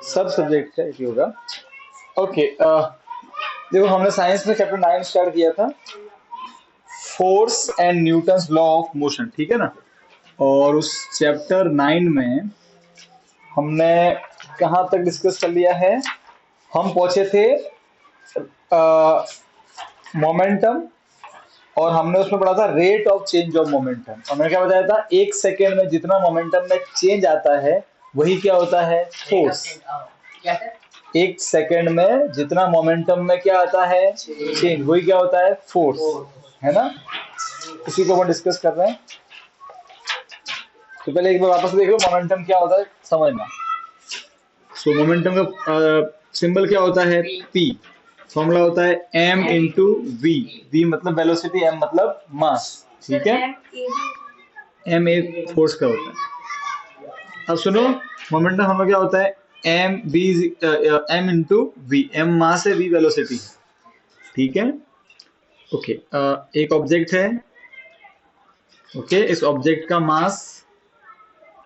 सब सब्जेक्ट का एक ही होगा। ओके, देखो हमने साइंस में चैप्टर 9 स्टार्ट किया था, force and Newton's law of motion, ठीक है ना। और उस चैप्टर 9 में हमने कहाँ तक डिस्कस कर लिया है, हम पहुंचे थे मोमेंटम, और हमने उसमें पढ़ा था rate of change of momentum. और मैंने क्या बताया था, एक सेकेंड में जितना मोमेंटम में चेंज आता है वही क्या होता है, फोर्स। एक सेकेंड में जितना मोमेंटम में क्या आता है, चेंज, वही क्या होता है, फोर्स, है ना। इसी को हम डिस्कस कर रहे हैं। तो पहले एक बार वापस देख लो मोमेंटम क्या होता है, समझना। सो मोमेंटम का सिंबल क्या होता है, पी। फॉर्मूला होता है m इंटू वी। वी मतलब वेलोसिटी, m मतलब मास, ठीक है। m एक फोर्स का होता है। अब सुनो, मोमेंटम हमें क्या होता है, m इंटू वी। m मास है, v वेलोसिटी है, ठीक है। ओके, एक ऑब्जेक्ट है, ओके, इस ऑब्जेक्ट का मास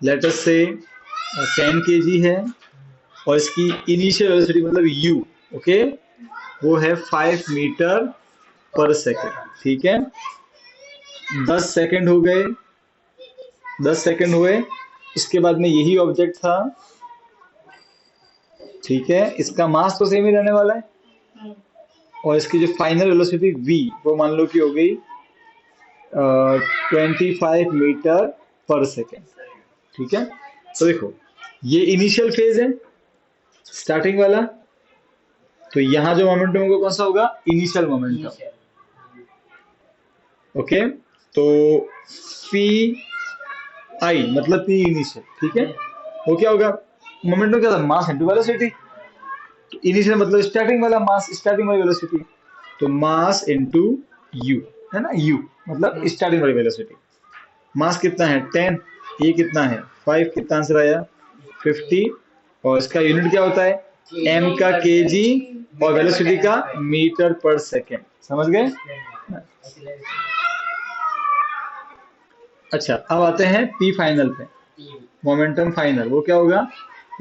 लेट अस से 10 kg है, और इसकी इनिशियल वेलोसिटी मतलब u, ओके, वो है 5 मीटर पर सेकेंड, ठीक है। 10 सेकेंड हो गए, 10 सेकेंड हुए, इसके बाद में यही ऑब्जेक्ट था, ठीक है। इसका मास तो सेम ही रहने वाला है, और इसकी जो फाइनल वेलोसिटी v वो मान लो कि हो गई 25 मीटर पर सेकेंड, ठीक है। तो देखो ये इनिशियल फेज है, स्टार्टिंग वाला, तो यहां जो मोमेंटम होगा कौन सा होगा, इनिशियल मोमेंटम, ओके। तो पी आई मतलब पी इनिशियल, ठीक है। वो क्या होगा, मोमेंटम क्या था, मास इनटू वेलोसिटी। तो इनिशियल मतलब स्टार्टिंग वाला मास, स्टार्टिंग वाली वेलोसिटी, तो मास इनटू यू, है ना। यू मतलब स्टार्टिंग वाली वेलोसिटी। मास कितना है 10, ये कितना है 5, कितना आंसर आया 50, और इसका यूनिट क्या होता है, m का kg, और वेलोसिटी का मीटर पर सेकेंड, समझ गए। अच्छा, अब आते हैं पी फाइनल पे, मोमेंटम फाइनल, वो क्या होगा,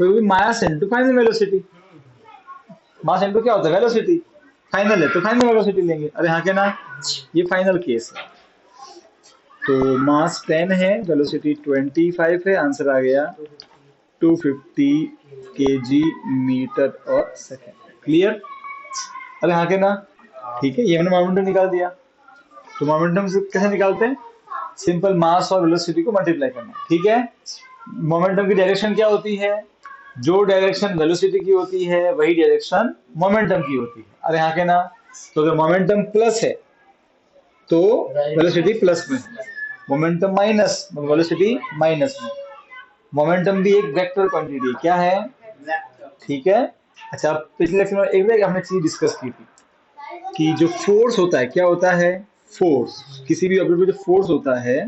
वो भी mass into final velocity. Mass into क्या होता है, वेलोसिटी। फाइनल है तो फाइनल वेलोसिटी लेंगे, अरे हाँ के ना, ये फाइनल केस है। तो मास 10 है, वेलोसिटी 25 है, आंसर आ गया 250 kg मीटर और सेकेंड। क्लियर, अरे हाँ के ना, ठीक है। ये हमने मोमेंटम निकाल दिया। तो मोमेंटम से कैसे निकालते हैं, सिंपल मास और वेलोसिटी को मल्टीप्लाई करना, ठीक है। मोमेंटम की डायरेक्शन क्या होती है, जो डायरेक्शन वेलोसिटी की होती है वही डायरेक्शन मोमेंटम की होती है, अरे हाँ के ना। तो अगर मोमेंटम प्लस है तो वेलोसिटी प्लस में, मोमेंटम माइनस वेलोसिटी माइनस में। मोमेंटम भी एक वेक्टर क्वांटिटी क्या है, ठीक है। अच्छा, पिछले लेक्चर में एक हमने चीज डिस्कस की थी कि जो फोर्स होता है क्या होता है, फोर्स, किसी भी ऑब्जेक्ट पे जो फोर्स होता है,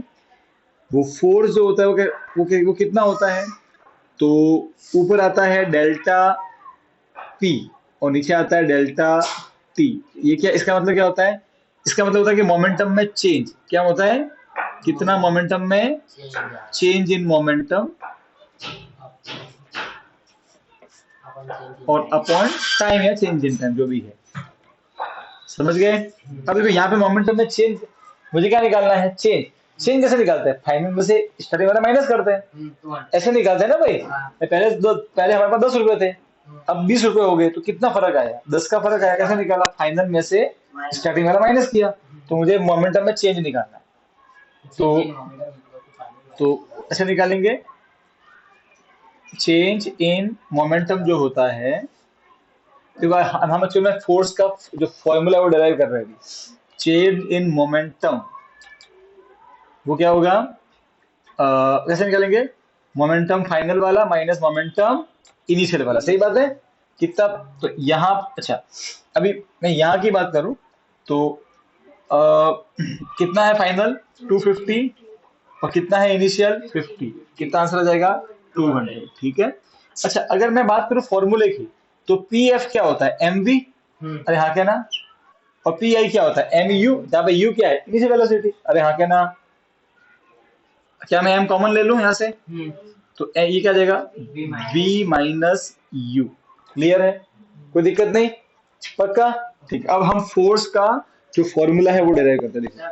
वो फोर्स जो होता है वो कितना होता है, तो ऊपर आता है डेल्टा पी, और नीचे आता है डेल्टा टी। ये क्या, इसका मतलब क्या होता है, इसका मतलब होता है कि मोमेंटम में चेंज क्या होता है, कितना मोमेंटम में चेंज इन मोमेंटम, और अपॉन टाइम या चेंज इन टाइम, जो भी है, समझ गए। अब देखो यहाँ पे मोमेंटम में चेंज, मुझे क्या निकालना है, चेंज। चेंज कैसे निकालते हैं, फाइनल में से स्टार्टिंग वाला माइनस करते हैं, ऐसे निकालते हैं ना भाई। पहले हमारे पास 10 रुपए थे, अब 20 रुपए हो गए, तो कितना फर्क आया, 10 का फर्क आया, कैसे निकाला, फाइनल में से स्टार्टिंग वाला माइनस किया। तो मुझे मोमेंटम में चेंज निकालना है, तो ऐसे निकालेंगे, चेंज इन मोमेंटम जो होता है, तो हम एक्चुअली में फोर्स का जो फॉर्मूला है वो डिराइव कर रहे हैं, चेंज इन मोमेंटम, वो क्या होगा, कैसे निकालेंगे, मोमेंटम फाइनल वाला माइनस मोमेंटम इनिशियल वाला, सही बात है। कितना, तो यहाँ, अच्छा, अभी मैं यहाँ की बात करूं तो कितना है फाइनल 250, और कितना है इनिशियल 50, कितना आंसर आ जाएगा 200, ठीक है। अच्छा, अगर मैं बात करूं फॉर्मूले की, तो पी एफ क्या होता है, एम वी, अरे हाँ क्या ना, और पी आई क्या होता है, एम यू, जहाँ पे यू क्या है, इनिशियल वेलोसिटी, अरे हाँ क्या ना। क्या मैं m कॉमन ले लूं यहाँ से? तो ये क्या जाएगा? v minus you. क्लियर है? कोई दिक्कत नहीं? पक्का? ठीक। अब हम फोर्स का जो फॉर्मूला है वो डिराइव करते हैं। देखिए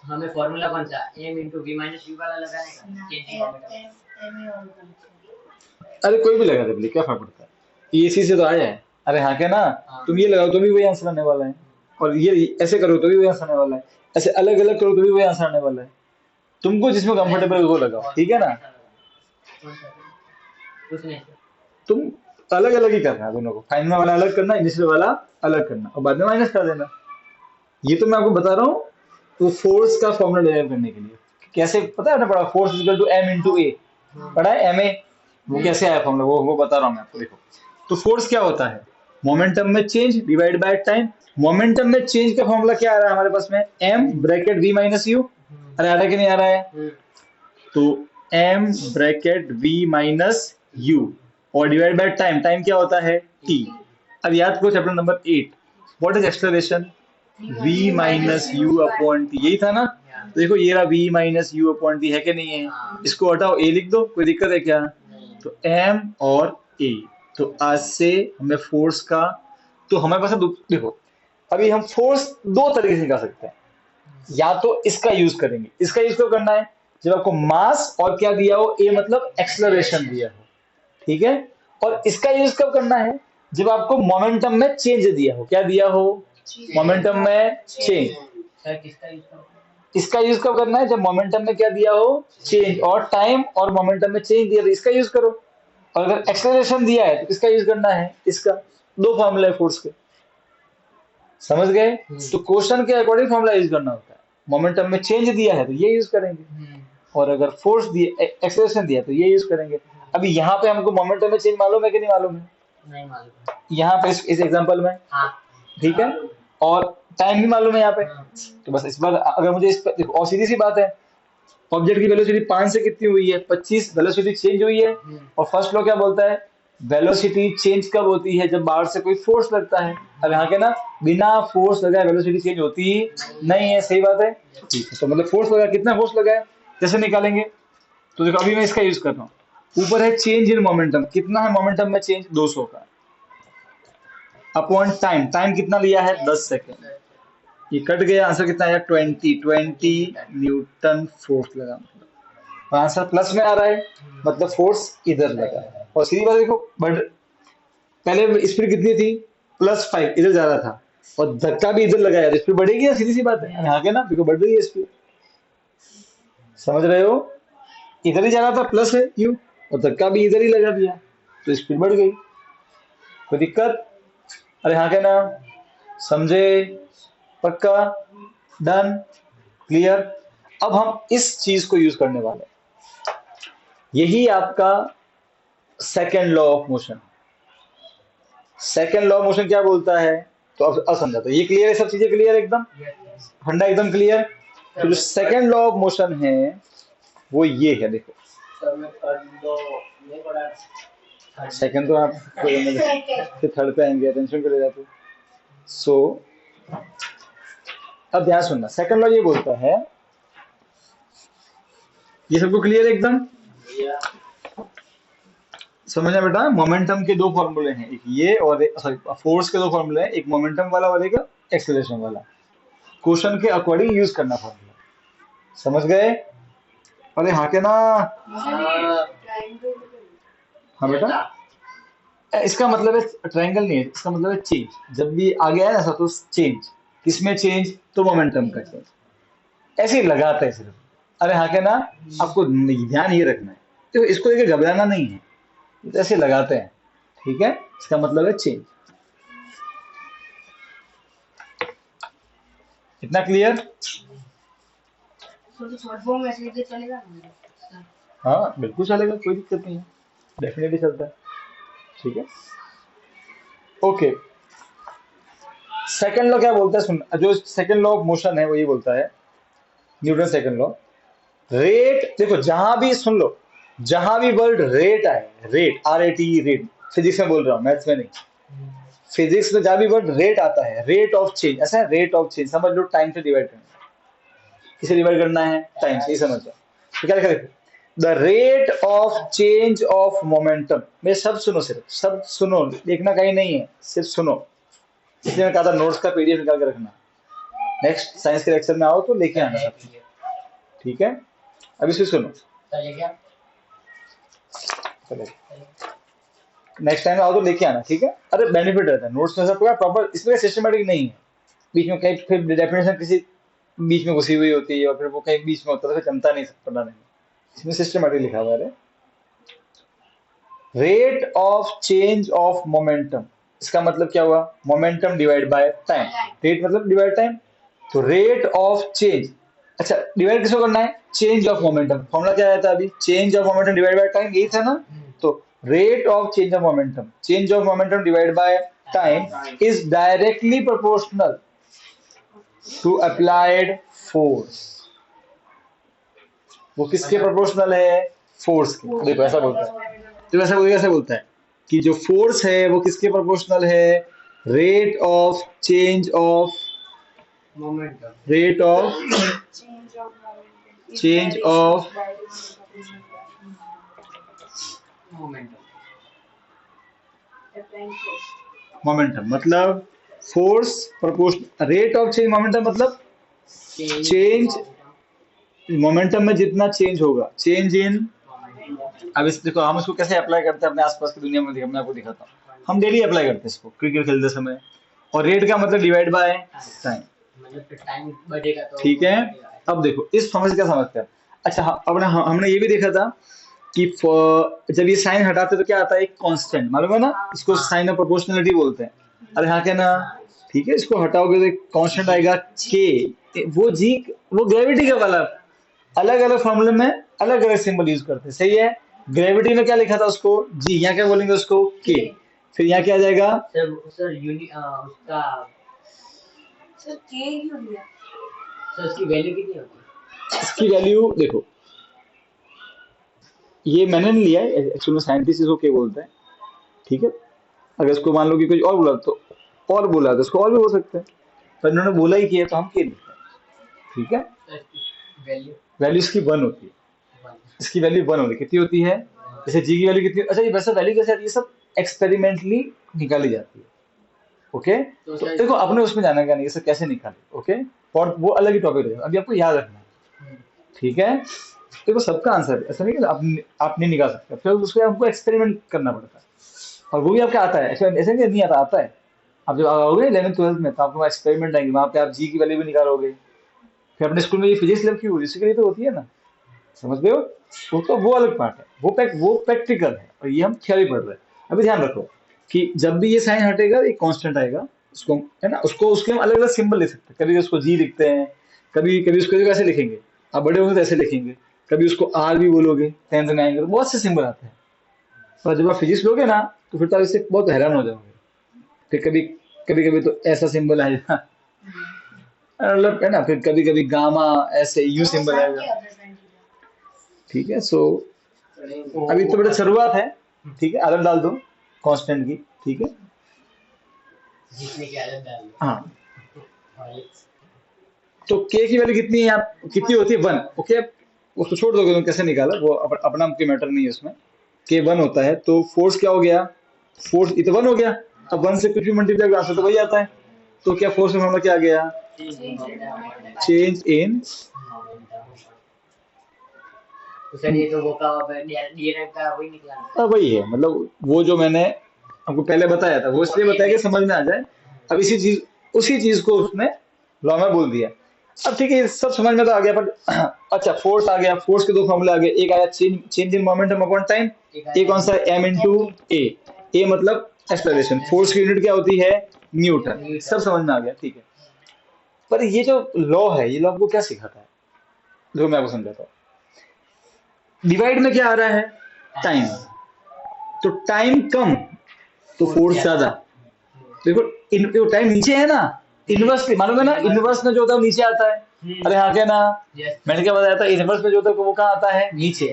हमें फॉर्मूला कौन सा m into v minus u वाला लगाने का? अरे कोई भी लगा दे भले, क्या फर्क पड़ता है, ये इसी से तो आया है। अरे हाँ क्या ना, तुम ये लगाओ तो भी वही आंसर आने वाला है, और ये ऐसे करो तो भी वही आंसर आने वाला है, ऐसे अलग अलग करो तो भी वही आंसर आने वाला है। तुमको जिसमें कंफर्टेबल है वो लगाओ, ठीक है ना? कुछ नहीं, तुम अलग अलग ही करना है दोनों को, फाइनल वाला अलग करना, इनिशियल वाला अलग करना, और बाद में माइनस कर देना। ये तो मैं आपको बता रहा हूँ तो फोर्स का फॉर्मूला डिराइव करने के लिए। कैसे पता है ना, पड़ा force equal to M into A, पढ़ा है एम ए, वो कैसे आया फॉर्मूला, वो बता रहा हूँ मैं आपको। देखो तो फोर्स क्या होता है, मोमेंटम में change divide by time. Momentum में चेंज का फॉर्मूला क्या आ रहा है हमारे पास में, m bracket v minus u. अरे आ रहा है कि नहीं आ रहा है? तो m bracket v minus u और डिवाइड बाय टाइम, टाइम क्या होता है टी। अब याद करो chapter number 8, what is acceleration, v minus u upon t, यही था ना? तो देखो ये रहा v minus u upon t, है कि नहीं है? इसको हटाओ, a लिख दो, कोई दिक्कत है क्या? तो m और a, तो आज से हमें फोर्स का, तो हमारे पास देखो अभी हम फोर्स दो तरीके से निकाल सकते हैं। या तो इसका यूज करेंगे, इसका यूज कब करना है, जब आपको मास और क्या दिया हो, a मतलब एक्सेलरेशन दिया हो, ठीक है? और इसका यूज कब करना है, जब आपको मोमेंटम में चेंज दिया हो, क्या दिया हो, मोमेंटम में चेंज। इसका यूज कब करना है, जब मोमेंटम में क्या दिया हो, चेंज, और टाइम और मोमेंटम में चेंज दिया तो इसका यूज करो। और अगर एक्सेलरेशन दिया है तो किसका यूज करना है, इसका। दो फॉर्मूला है फोर्स के, समझ गए? तो क्वेश्चन के अकॉर्डिंग फॉर्मूला यूज करना होता है। मोमेंटम में चेंज दिया है तो ये यूज करेंगे, और अगर फोर्स दिया, एक्सेलरेशन दिया तो ये यूज करेंगे। अभी यहाँ पे हमको मोमेंटम में चेंज मालूम है कि नहीं मालूम है? नहीं मालूम। यहाँ पे इस एग्जांपल में, ठीक है, और टाइम भी मालूम है यहाँ पे। तो बस इस बार अगर मुझे इस पर, और सीधी सी बात है, ऑब्जेक्ट की वेलोसिटी 5 से कितनी हुई है, 25, वेलोसिटी चेंज हुई है। और फर्स्ट लॉ क्या बोलता है, वेलोसिटी चेंज कब होती है, जब बाहर से कोई फोर्स लगता है। अब यहाँ के ना, बिना फोर्स लगाए वेलोसिटी चेंज होती ही नहीं है, सही बात है। ठीक है, तो मतलब फोर्स लगा, कितना फोर्स लगा है, कैसे निकालेंगे? तो देखो अभी मैं इसका यूज कर रहा हूँ, ऊपर है चेंज इन मोमेंटम, कितना है मोमेंटम में चेंज, 200 का, अपॉन टाइम, टाइम कितना लिया है, 10 सेकेंड। ये कट गया, आंसर कितना आया, 20 न्यूटन फोर्स लगा, मतलब आंसर प्लस में आ रहा है, मतलब फोर्स इधर लगा है। और सीधी बात देखो, बढ़, पहले स्पीड कितनी थी, +5, इधर जा रहा था, और धक्का भी इधर लगाया तो स्पीड बढ़ेगी ना, सीधी सी बात है, आगे ना देखो बढ़ रही है स्पीड, समझ रहे हो? इधर ही जा रहा था, प्लस है क्यों, और धक्का भी इधर ही लगा दिया तो स्पीड बढ़ गई। कोई दिक्कत? अरे हाँ क्या ना, समझे? पक्का? डन? क्लियर? अब हम इस चीज को यूज करने वाले हैं, यही आपका second law of motion. Second law of motion क्या बोलता है, तो अब समझा, तो ये क्लियर है, सब चीजें क्लियर एकदम, फंडा एकदम क्लियर। तो जो सेकेंड लॉ ऑफ मोशन है वो ये है, देखो सेकंड तो आप फिर थर्ड पे आएंगे, टेंशन कर ले जाते। सो अब ध्यान सुनना, सेकंड लॉ ये बोलता है, ये सबको क्लियर एकदम, समझना बेटा? मोमेंटम के दो फॉर्मूले हैं, एक ये और सॉरी फोर्स के दो फॉर्मूले हैं, एक मोमेंटम वाला और एक एक्सेलरेशन वाला। क्वेश्चन के अकॉर्डिंग यूज करना फॉर्मूला, समझ गए? अरे हाँ के ना? हाँ बेटा, इसका मतलब है ट्रायंगल नहीं है, इसका मतलब है चेंज। जब भी आगे आया ना सब तो चेंज, किसमें चेंज, तो मोमेंटम का चेंज, ऐसे ही लगाते हैं सिर्फ। अरे हाँ क्या ना, आपको ध्यान ये रखना है, तो इसको लेके घबराना नहीं है, ऐसे लगाते हैं, ठीक है? इसका मतलब है चेंज। इतना क्लियर? हाँ बिल्कुल चलेगा, कोई दिक्कत नहीं है, डेफिनेटली चलता है, ठीक है? ओके, सेकंड लॉ क्या बोलता है, सुन, जो सेकंड लॉ ऑफ मोशन है वो ये बोलता है, न्यूटन सेकंड लॉ, रेट, देखो जहां भी, सुन लो, जहां भी वर्ड रेट आए, रेट RAT, रेट, फिजिक्स में बोल रहा हूँ, मैथ्स में नहीं, फिजिक्स में जहां भी वर्ड रेट आता है, रेट ऑफ चेंज, ऐसा है रेट ऑफ चेंज, समझ लो टाइम से डिवाइड करना, किसे डिवाइड करना है, टाइम से, ये समझ जाओ। तो क्या लिखा देखो, the rate of change of momentum. मैं सब सुनो, सिर्फ सब सुनो, देखना कहीं नहीं है, सिर्फ सुनो, इसलिए मैं कहा था नोट्स का पीडीएफ निकाल के रखना, नेक्स्ट साइंस के लेक्चर में आओ तो लेके आना सब, ठीक है। अब इसे सुनो, चलेगा। नेक्स्ट टाइम आओ तो लेके आना, ठीक है। अरे बेनिफिट रहता है नोट्स में, सब पूरा प्रॉपर, इसमें सिस्टमेटिक नहीं है, बीच में कहीं फिर डेफिनेशन किसी बीच में घुसी हुई होती है और फिर वो कहीं बीच में होता है तो फिर जमता नहीं, पता नहीं, इसमें सिस्टमेटिक लिखा हुआ है। Rate of change of momentum, इसका मतलब क्या हुआ, momentum divide by time, rate मतलब डिवाइड टाइम, तो रेट ऑफ चेंज, अच्छा डिवाइड किसको करना है, चेंज ऑफ मोमेंटम, फॉर्मूला क्या आया था अभी, change of momentum divide by time, यही था ना। तो rate of change of momentum divide by time is directly proportional to applied force. वो किसके प्रोपोर्शनल है, फोर्स के। देखो ऐसा बोलता है, तो ऐसा बोलता है कि जो फोर्स है वो किसके प्रोपोर्शनल है, rate of change of momentum, rate of change of momentum, मतलब force proportional, rate of change momentum मतलब चेंज मोमेंटम में जितना चेंज होगा, चेंज इन, अब इस देखो हम इसको कैसे अप्लाई करते हैं अपने आसपास की दुनिया में, देखो मैं आपको दिखाता हूँ, हम डेली अप्लाई करते हैं इसको क्रिकेट खेलते समय, और रेट का मतलब डिवाइड बाय टाइम, मतलब टाइम बढ़ेगा तो ठीक है। अब देखो इस फॉर्मूले से क्या समझते हैं, अच्छा अब हमने ये भी देखा था कि जब ये साइन हटाते तो क्या आता है, एक कांस्टेंट, मालूम है ना, इसको साइन ऑफ प्रोपोर्शनलिटी बोलते हैं। अरे हाँ क्या ना, ठीक है, इसको हटाओगे तो एक कांस्टेंट आएगा के, वो जी, वो ग्रेविटी का वाला, अलग अलग फॉर्मूले में अलग अलग सिंबल यूज करते हैं, सही है। ग्रेविटी में क्या लिखा था उसको जी, यहाँ क्या बोलेंगे उसको के, फिर यहाँ क्या आ जाएगा सर उसका सर के क्यों दिया, सर इसकी वैल्यू कितनी होती है, इसकी वैल्यू देखो, ये मैंने नहीं लिया है, एक्चुअली में साइंटिस्ट इसको क्या बोलते हैं, ठीक है। अगर इसको मान लो कि कोई और बोला तो और बोला तो इसको और भी हो सकता है, पर इन्होंने बोला ही किया तो हम क्या लिखते हैं, ठीक है। सर इसकी वैल्यू वैल्यू इसकी 1 होती है, इसकी वैल्यू 1 होती है, कितनी होती है, जैसे जी की वैल्यू कितनी, अच्छा ये वैसे वैल्यू कैसे आती है, सब एक्सपेरिमेंटली निकाली जाती है, ओके। तो देखो अपने उसमें जाना क्या नहीं, ये सब कैसे निकाले, ओके, और वो अलग ही टॉपिक रहेगा, अभी आपको याद रखना है, ठीक है। देखो सबका आंसर ऐसा नहीं कि आप नहीं निकाल सकते, फिर उसको हमको एक्सपेरिमेंट करना पड़ता है, और वो भी आपका आता है, ऐसे नहीं आता, आता है। आप जब आओगे 11th-12th में तो आपको एक्सपेरिमेंट आएंगे, वहाँ पे आप जी की वैल्यू भी निकालोगे, फिर अपने स्कूल में ये फिजिक्स लैब क्यों, इसी के लिए तो होती है ना, समझ गए हो। वो अलग पार्ट है, वो प्रैक्टिकल है, और ये हम थ्योरी पढ़ रहे हैं। अभी ध्यान रखो कि जब भी ये साइन हटेगा एक कांस्टेंट आएगा, उसको है ना, उसको उसके हम अलग अलग सिंबल लिख सकते हैं, कभी उसको जी लिखते हैं, कभी कभी उसको कैसे लिखेंगे, आप बड़े होंगे तो ऐसे लिखेंगे, कभी उसको आर भी बोलोगे, 10th में आएंगे तो बहुत से सिंबल आते हैं, और जब आप फिजिक्स लोगे ना तो फिर तो आप इससे बहुत हैरान हो जाओगे, फिर कभी कभी तो ऐसा सिंबल आएगा, मतलब है ना, फिर कभी कभी गामा ऐसे यू सिंबल आएगा, ठीक है। सो अभी तो बड़ा शुरुआत है, ठीक है, आदत डाल दो कांस्टेंट की, ठीक है, जितने की आदत डाल दो। हाँ। और तो के की वैल्यू कितनी है, आप कितनी होती है 1, ओके, उसको छोड़ दोगे तो कैसे निकाला, वो अपना कोई मैटर नहीं है उसमें, के 1 होता है, तो फोर्स क्या हो गया, फोर्स ये तो 1 हो गया, अब 1 से कुछ भी मल्टीप्लाई आंसर तो वही आता है, तो क्या फोर्स में हमारा क्या आ गया, चेंज इन, तो सर ये तो वो का डीएनए का वही निकला, वही है, मतलब वो जो मैंने आपको पहले बताया था वो इसलिए बताया कि समझ में आ जाए, अब उसी चीज को उसने लॉ में बोल दिया। अब ठीक है, सब समझ में तो आ गया, पर अच्छा फोर्स आ गया, फोर्स के 2 फॉर्मूले आ गए, एक आया change in momentum upon time, एक कौन सा, m इंटू ए मतलब एक्सेलरेशन, फोर्स की यूनिट क्या होती है, न्यूटन, सब समझ में आ गया, ठीक है। पर ये जो लॉ है, ये लॉ आपको क्या सिखाता है, जो मैं आपको समझाता हूँ, डिवाइड में क्या आ रहा है, टाइम, तो टाइम कम तो फोर्स ज्यादा, देखो टाइम नीचे है ना, इनवर्स मालूम है ना, इनवर्स में जो होता है वो नीचे आता है, अरे हाँ क्या ना, मैंने क्या बताया था, इनवर्स में जो होता है वो कहाँ आता है, नीचे,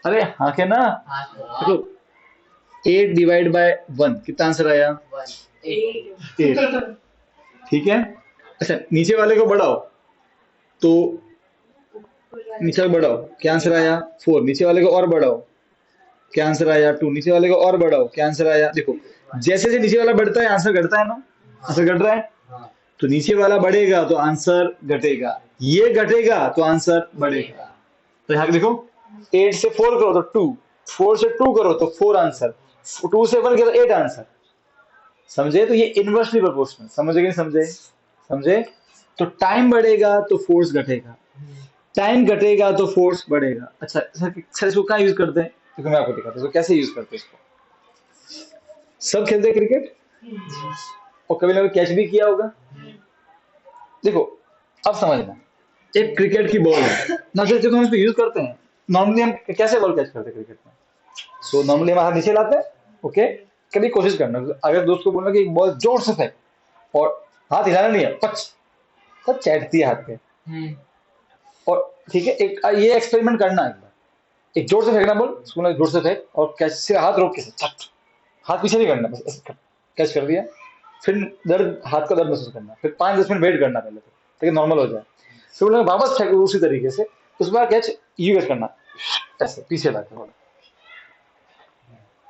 अरे हाँ क्या ना, देखो 8 डिवाइड बाय 1 कितना आंसर आया, 8, ठीक है। अच्छा नीचे वाले को बढ़ाओ तो नीचे वाले बढ़ाओ, क्या आंसर आया 4, नीचे वाले को और बढ़ाओ, क्या आंसर आया 2, नीचे वाले को और बढ़ाओ, क्या आंसर आया, देखो जैसे जैसे नीचे वाला बढ़ता है आंसर घटता है ना, आंसर घट रहा है, हाँ तो नीचे वाला बढ़ेगा तो आंसर घटेगा, ये घटेगा तो आंसर बढ़ेगा। तो यहाँ देखो 8 से 4 करो तो 2, 4 से 2 करो तो 4 आंसर, 2 से 1 किया तो 8 आंसर। समझे? तो ये इनवर्सली प्रोपोर्शनल, समझे कि नहीं समझे? समझे? तो टाइम बढ़ेगा तो फोर्स घटेगा, टाइम घटेगा तो फोर्स बढ़ेगा। अच्छा सर इसको कहाँ यूज करते हैं, देखो मैं आपको दिखाता हूँ कैसे यूज करते हैं इसको। सब खेलते हैं क्रिकेट और कभी ना कभी कैच भी किया होगा। देखो अब समझना, एक क्रिकेट की बॉल है ना, जब हम इसको यूज करते हैं नॉर्मली हम कैसे बॉल कैच करते हैं क्रिकेट में, सो नॉर्मली हम हाथ नीचे लाते हैं, ओके। कभी कोशिश करना, अगर दोस्त को बोलना कि एक बॉल जोर से फेंक और हाथ हिलाना नहीं है, पच तब चैटती है हाथ पे, और ठीक है एक ये एक्सपेरिमेंट करना है एक बार, एक जोर से फेंकना बॉल, उसको बोलना जोर से फेंक और कैच से हाथ रोक के चट, हाथ पीछे नहीं करना, बस ऐसे कैच कर दिया, फिर दर्द, हाथ का दर्द महसूस करना, फिर 5-10 मिनट वेट करना पहले तो ताकि नॉर्मल हो जाए, फिर बोलना वापस फेंको उसी तरीके से, उस बार कैच यू कैच करना ऐसे पीछे लाके,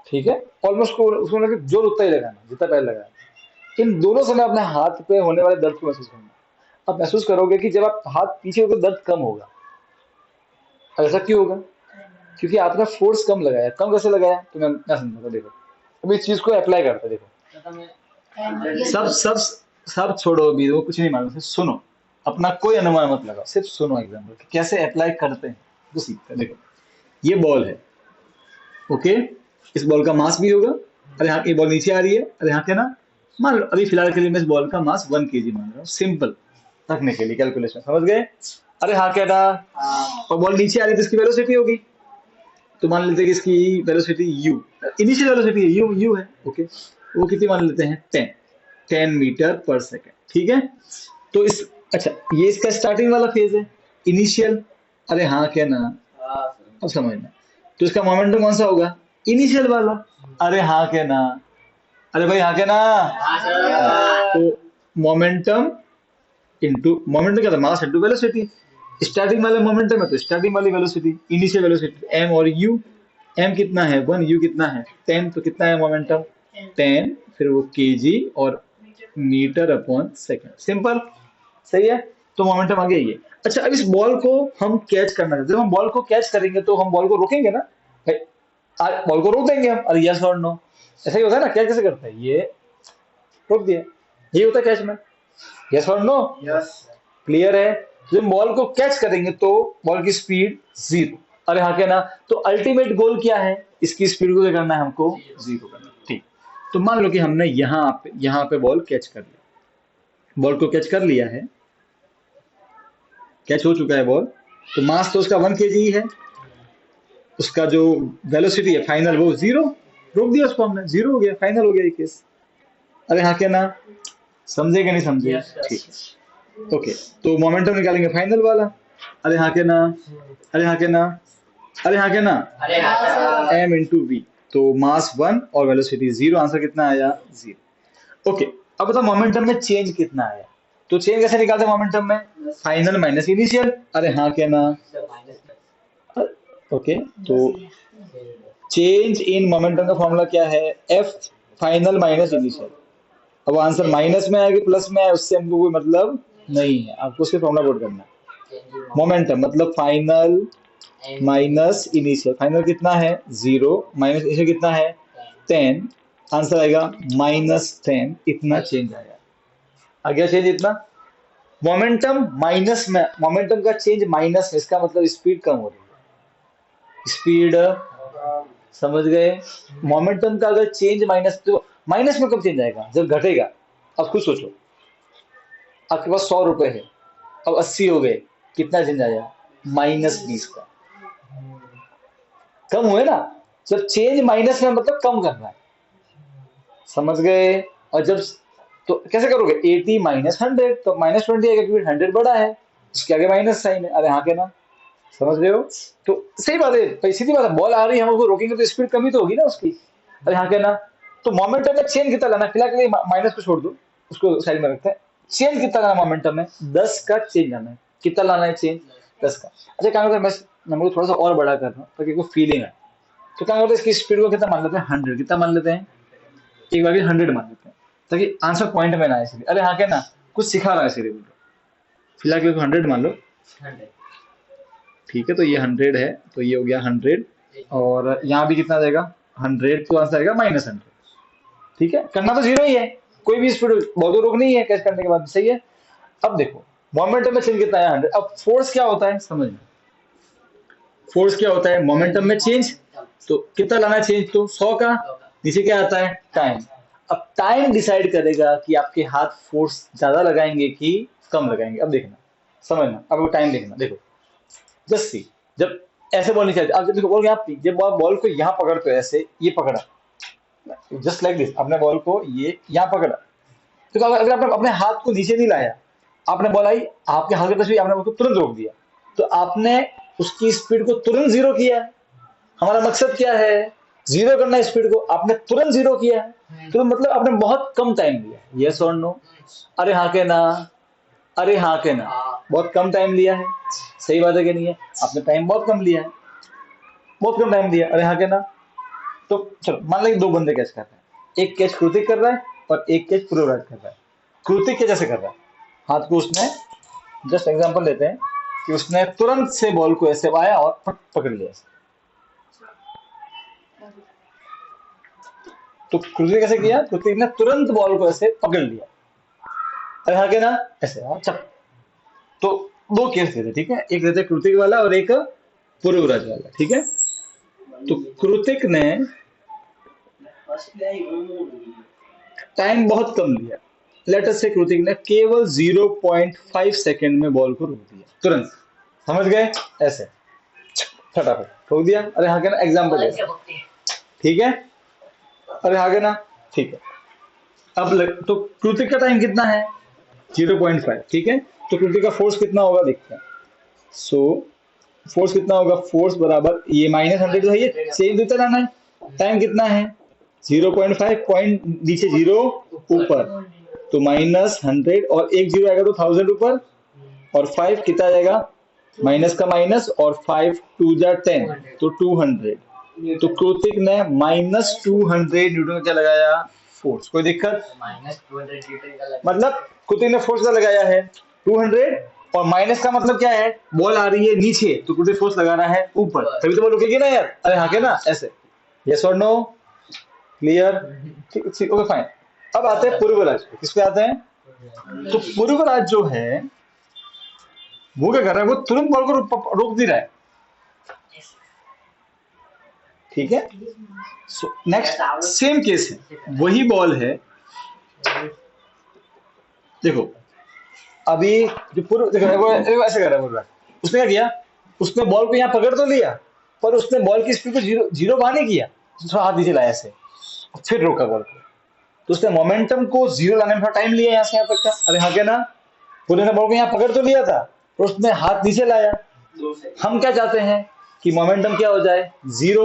ठीक है। ऑलमोस्ट उसको लगे जोर उतना ही लगाना जितना पहले लगाया। इन दोनों समय अपने हाथ पे होने वाले दर्द को महसूस करना। आप महसूस करोगे कि जब आप हाथ पीछे होगा दर्द कम होगा। ऐसा क्यों होगा? क्योंकि आपने फोर्स कम लगाया। कम कैसे लगाया तो मैं समझाता, देखो अब इस चीज को अप्लाई करते देखो, तो तुम्हें सब सब सब छोड़ो अभी, वो कुछ नहीं मालूम, सिर्फ सुनो, अपना कोई अनुमान मत लगाओ, सिर्फ सुनो एग्जाम्पल कैसे अप्लाई करते हैं तो सीखते हैं। देखो ये बॉल है, ओके, इस बॉल का मास भी होगा, अरे हाँ ये बॉल नीचे आ रही है, अरे हाँ क्या ना, मान लो अभी फिलहाल के लिए मैं इस बॉल का मास 1 kg मान रहा हूँ, सिंपल रखने के लिए कैलकुलेशन, समझ गए? अरे हाँ क्या था, और बॉल नीचे आ रही है तो इसकी वेलोसिटी होगी, तो मान लेते हैं कि इसकी वेलोसिटी u, इनिशियल वेलोसिटी है यू है, ओके, वो कितनी मान लेते हैं 10 मीटर पर सेकेंड, ठीक है। तो इस अच्छा ये इसका स्टार्टिंग वाला फेज है, इनिशियल, अरे हाँ क्या ना, अब समझना, तो इसका मोमेंटम कौन सा होगा, इनिशियल वाला, अरे हाँ क्या ना, अरे भाई हाँ क्या ना, तो मोमेंटम इनटू मोमेंटम क्या था, मास इनटू वेलोसिटी, स्टार्टिंग वाला मोमेंटम है तो स्टार्टिंग वाली वेलोसिटी, इनिशियल वेलोसिटी m और u, m कितना है 1, u कितना है 10, तो कितना है मोमेंटम 10, फिर वो kg और मीटर अपॉन सेकंड, सिंपल, सही है। तो मोमेंटम आ गया ये। अच्छा अब इस बॉल को हम कैच करना चाहते हैं, जब हम बॉल को कैच करेंगे तो हम बॉल को रोकेंगे ना भाई, बॉल को रोक देंगे हम, अरे यस और नो, ऐसा ही होता है ना, कैच कैसे करते हैं, ये रोक दिया, ये होता है कैच में, यस और नो, क्लियर है। जब बॉल को कैच करेंगे तो बॉल की स्पीड 0, अरे हाँ क्या ना, तो अल्टीमेट गोल क्या है, इसकी स्पीड को क्या करना है हमको 0 करना, ठीक। तो मान लो कि हमने यहाँ पे बॉल कैच कर लिया, बॉल को कैच कर लिया है, कैच हो चुका है बॉल, तो मास तो उसका 1 kg ही है, उसका जो वेलोसिटी है फाइनल वो 0, रोक दिया उसको हमने, 0 हो गया, फाइनल हो गया ये केस, अरे हाँ क्या ना, समझे कि नहीं समझे, ठीक, ओके। तो मोमेंटम निकालेंगे फाइनल वाला, अरे हाँ क्या ना, अरे हाँ क्या ना, अरे हाँ क्या ना, अरे हाँ m इंटू वी, तो मास 1 और वेलोसिटी 0, आंसर कितना आया 0, ओके। अब बताओ मोमेंटम में चेंज कितना आया, तो चेंज कैसे निकालते हैं मोमेंटम में, फाइनल माइनस इनिशियल, अरे हाँ क्या ना, ओके। तो चेंज इन मोमेंटम का फॉर्मूला क्या है, f फाइनल माइनस इनिशियल, अब आंसर माइनस में आएगा प्लस में आए उससे हमको कोई मतलब नहीं है, आपको उसके फॉर्मूला कोड करना है, मोमेंटम मतलब फाइनल माइनस इनिशियल, फाइनल कितना है 0, माइनस इनिशियल कितना है 10, आंसर आएगा -10, इतना चेंज आया, आ गया चेंज इतना। मोमेंटम माइनस में, मोमेंटम का चेंज माइनस में, इसका मतलब स्पीड कम हो रही है, स्पीड, समझ गए? मोमेंटम का अगर चेंज माइनस, तो माइनस में कब चेंज आएगा, जब घटेगा। अब खुद सोचो, आपके पास 100 रुपए है, अब 80 हो गए, कितना चेंज आया, -20 का, कम हुए ना, जब चेंज माइनस में मतलब कम करना है, समझ गए? और जब तो कैसे करोगे, 80 माइनस 100, तो -20 आएगा क्योंकि 100 बड़ा है, उसके आगे माइनस साइन है, अरे हाँ के ना, समझ रहे हो? तो सही बात है भाई, सीधी बात है, बॉल आ रही है हम उसको रोकेंगे तो स्पीड कमी तो होगी ना उसकी, अरे हाँ के ना। तो मोमेंटम में चेंज कितना लाना, फिलहाल के लिए माइनस को छोड़ दो, उसको साइड में रखते हैं, चेंज कितना लाना मोमेंटम में, 10 का चेंज लाना है, कितना लाना है चेंज, 10 का। अच्छा क्या करते हैं, मैं नंबर को थोड़ा सा और बड़ा कर रहा हूँ ताकि कोई फीलिंग आए। तो क्या करते हैं, इसकी स्पीड को कितना मान लेते हैं, 100। कितना मान लेते हैं, एक बार 100 मान लेते हैं ताकि आंसर पॉइंट में ना आए इसलिए। अरे हाँ क्या ना, कुछ सिखा रहा है इसलिए बोल रहा हूँ। फिलहाल के लिए 100 मान लो, 100 ठीक है। तो ये 100 है, तो ये हो गया 100, और यहाँ भी कितना देगा 100, तो आंसर आएगा -100। ठीक है, करना तो जीरो ही है, कोई भी स्पीड बहुत रोक नहीं है कैच करने के बाद, सही है। अब देखो मोमेंटम में चेंज कितना है 100। अब फोर्स क्या होता है समझ लो, फोर्स क्या होता है, मोमेंटम में चेंज। तो कितना लाना है चेंज, तो 100 का। नीचे क्या आता है, टाइम। अब टाइम डिसाइड करेगा कि आपके हाथ फोर्स ज्यादा लगाएंगे कि कम लगाएंगे। अब देखना, समझना, अब टाइम देखना। देखो जस्ट सी, जब ऐसे बॉल नहीं चाहिए, अब जब देखो बॉल यहाँ, जब बॉल को यहाँ पकड़ते हो ऐसे, ये पकड़ा जस्ट लाइक दिस, आपने बॉल को ये यहाँ पकड़ा, तो अगर आपने अपने हाथ को नीचे नहीं लाया, आपने बॉल आई आपके हाथ के पास भी, आपने बॉल को तुरंत रोक दिया, तो आपने उसकी स्पीड को तुरंत जीरो किया है। हमारा मकसद क्या है, जीरो करना है स्पीड को, आपने तुरंत जीरो किया है, तो मतलब आपने बहुत कम टाइम लिया। यस और नो, अरे हाँ के ना, अरे हाँ के ना, बहुत कम टाइम लिया है। सही बात है कि नहीं है, आपने टाइम बहुत कम लिया है, बहुत कम टाइम लिया। अरे हाँ के ना, तो चलो मान लो दो बंदे कैच कर रहे हैं, एक कैच कृतिक कर रहा है और एक कैच पूर्वराज कर रहा है। कृतिक के जैसे कर रहा है, हाथ को उसने, जस्ट एग्जांपल लेते हैं कि उसने तुरंत से बॉल को ऐसे पाया और पकड़ लिया। तो कृतिक कैसे किया, कृतिक ने तुरंत बॉल को ऐसे पकड़ लिया। अरे हाँ के ना, ऐसे चप। तो दो केस थे, ठीक है, एक रहते कृतिक वाला और एक पूर्वराज वाला, ठीक है। तो कृतिक ने टाइम बहुत कम लिया, लेट अस से कृतिक ने केवल 0.5 सेकंड में बॉल को रोक दिया तुरंत, समझ गए, ऐसे फटाफट रोक दिया। अरे हाँ के ना, एग्जाम्पल है, ठीक है। अरे हाँ के ना, ठीक है। अब तो कृतिक का टाइम कितना है 0.5, ठीक है। तो कृतिक का फोर्स कितना होगा देखते हैं। सो फोर्स कितना होगा, फोर्स बराबर ये -100 तो है, ये सेम देता रहना है। टाइम कितना है 0.5, पॉइंट नीचे जीरो ऊपर, तो -100, और एक जीरो आएगा तो 1000 ऊपर, और 5 कितना जाएगा, माइनस का माइनस, और 5 2 जा 10, तो 200। तो कृतिक ने -200 न्यूटन का क्या लगाया, फोर्स। कोई दिक्कत, -200 मतलब कृतिक ने फोर्स का लगाया है 200, और माइनस का मतलब क्या है, बॉल आ रही है नीचे, तो कृतिक फोर्स लगा रहा है ऊपर, तभी तो बॉल रुकेगी ना यार। अरे हाँ के ना, ऐसे। यस और नो, क्लियर, ठीक ठीक, ओके फाइन। अब आते हैं पूर्वराज पे, किस पे आते हैं। तो पूर्वराज जो है वो क्या कर रहा है, वो तुरंत बॉल को रोक नहीं रहा है, ठीक है। सो नेक्स्ट सेम केस है, वही बॉल है। देखो अभी जो पूर्व, देखो वो ऐसे कर रहा है पूर्वराज, उसने क्या किया, उसने बॉल को यहाँ पकड़ तो लिया, पर उसने बॉल की स्पीड को जीरो जीरो बार नहीं किया, थोड़ा हाथ नीचे लाया ऐसे, फिर रोका बॉल को। तो उसने मोमेंटम को जीरो लाने में थोड़ा टाइम लिया यहाँ से यहाँ तक का। अरे हाँ क्या ना, पूरे ने बॉल को यहाँ पकड़ तो लिया था, तो उसने हाथ नीचे लाया। हम क्या चाहते हैं कि मोमेंटम क्या हो जाए, जीरो।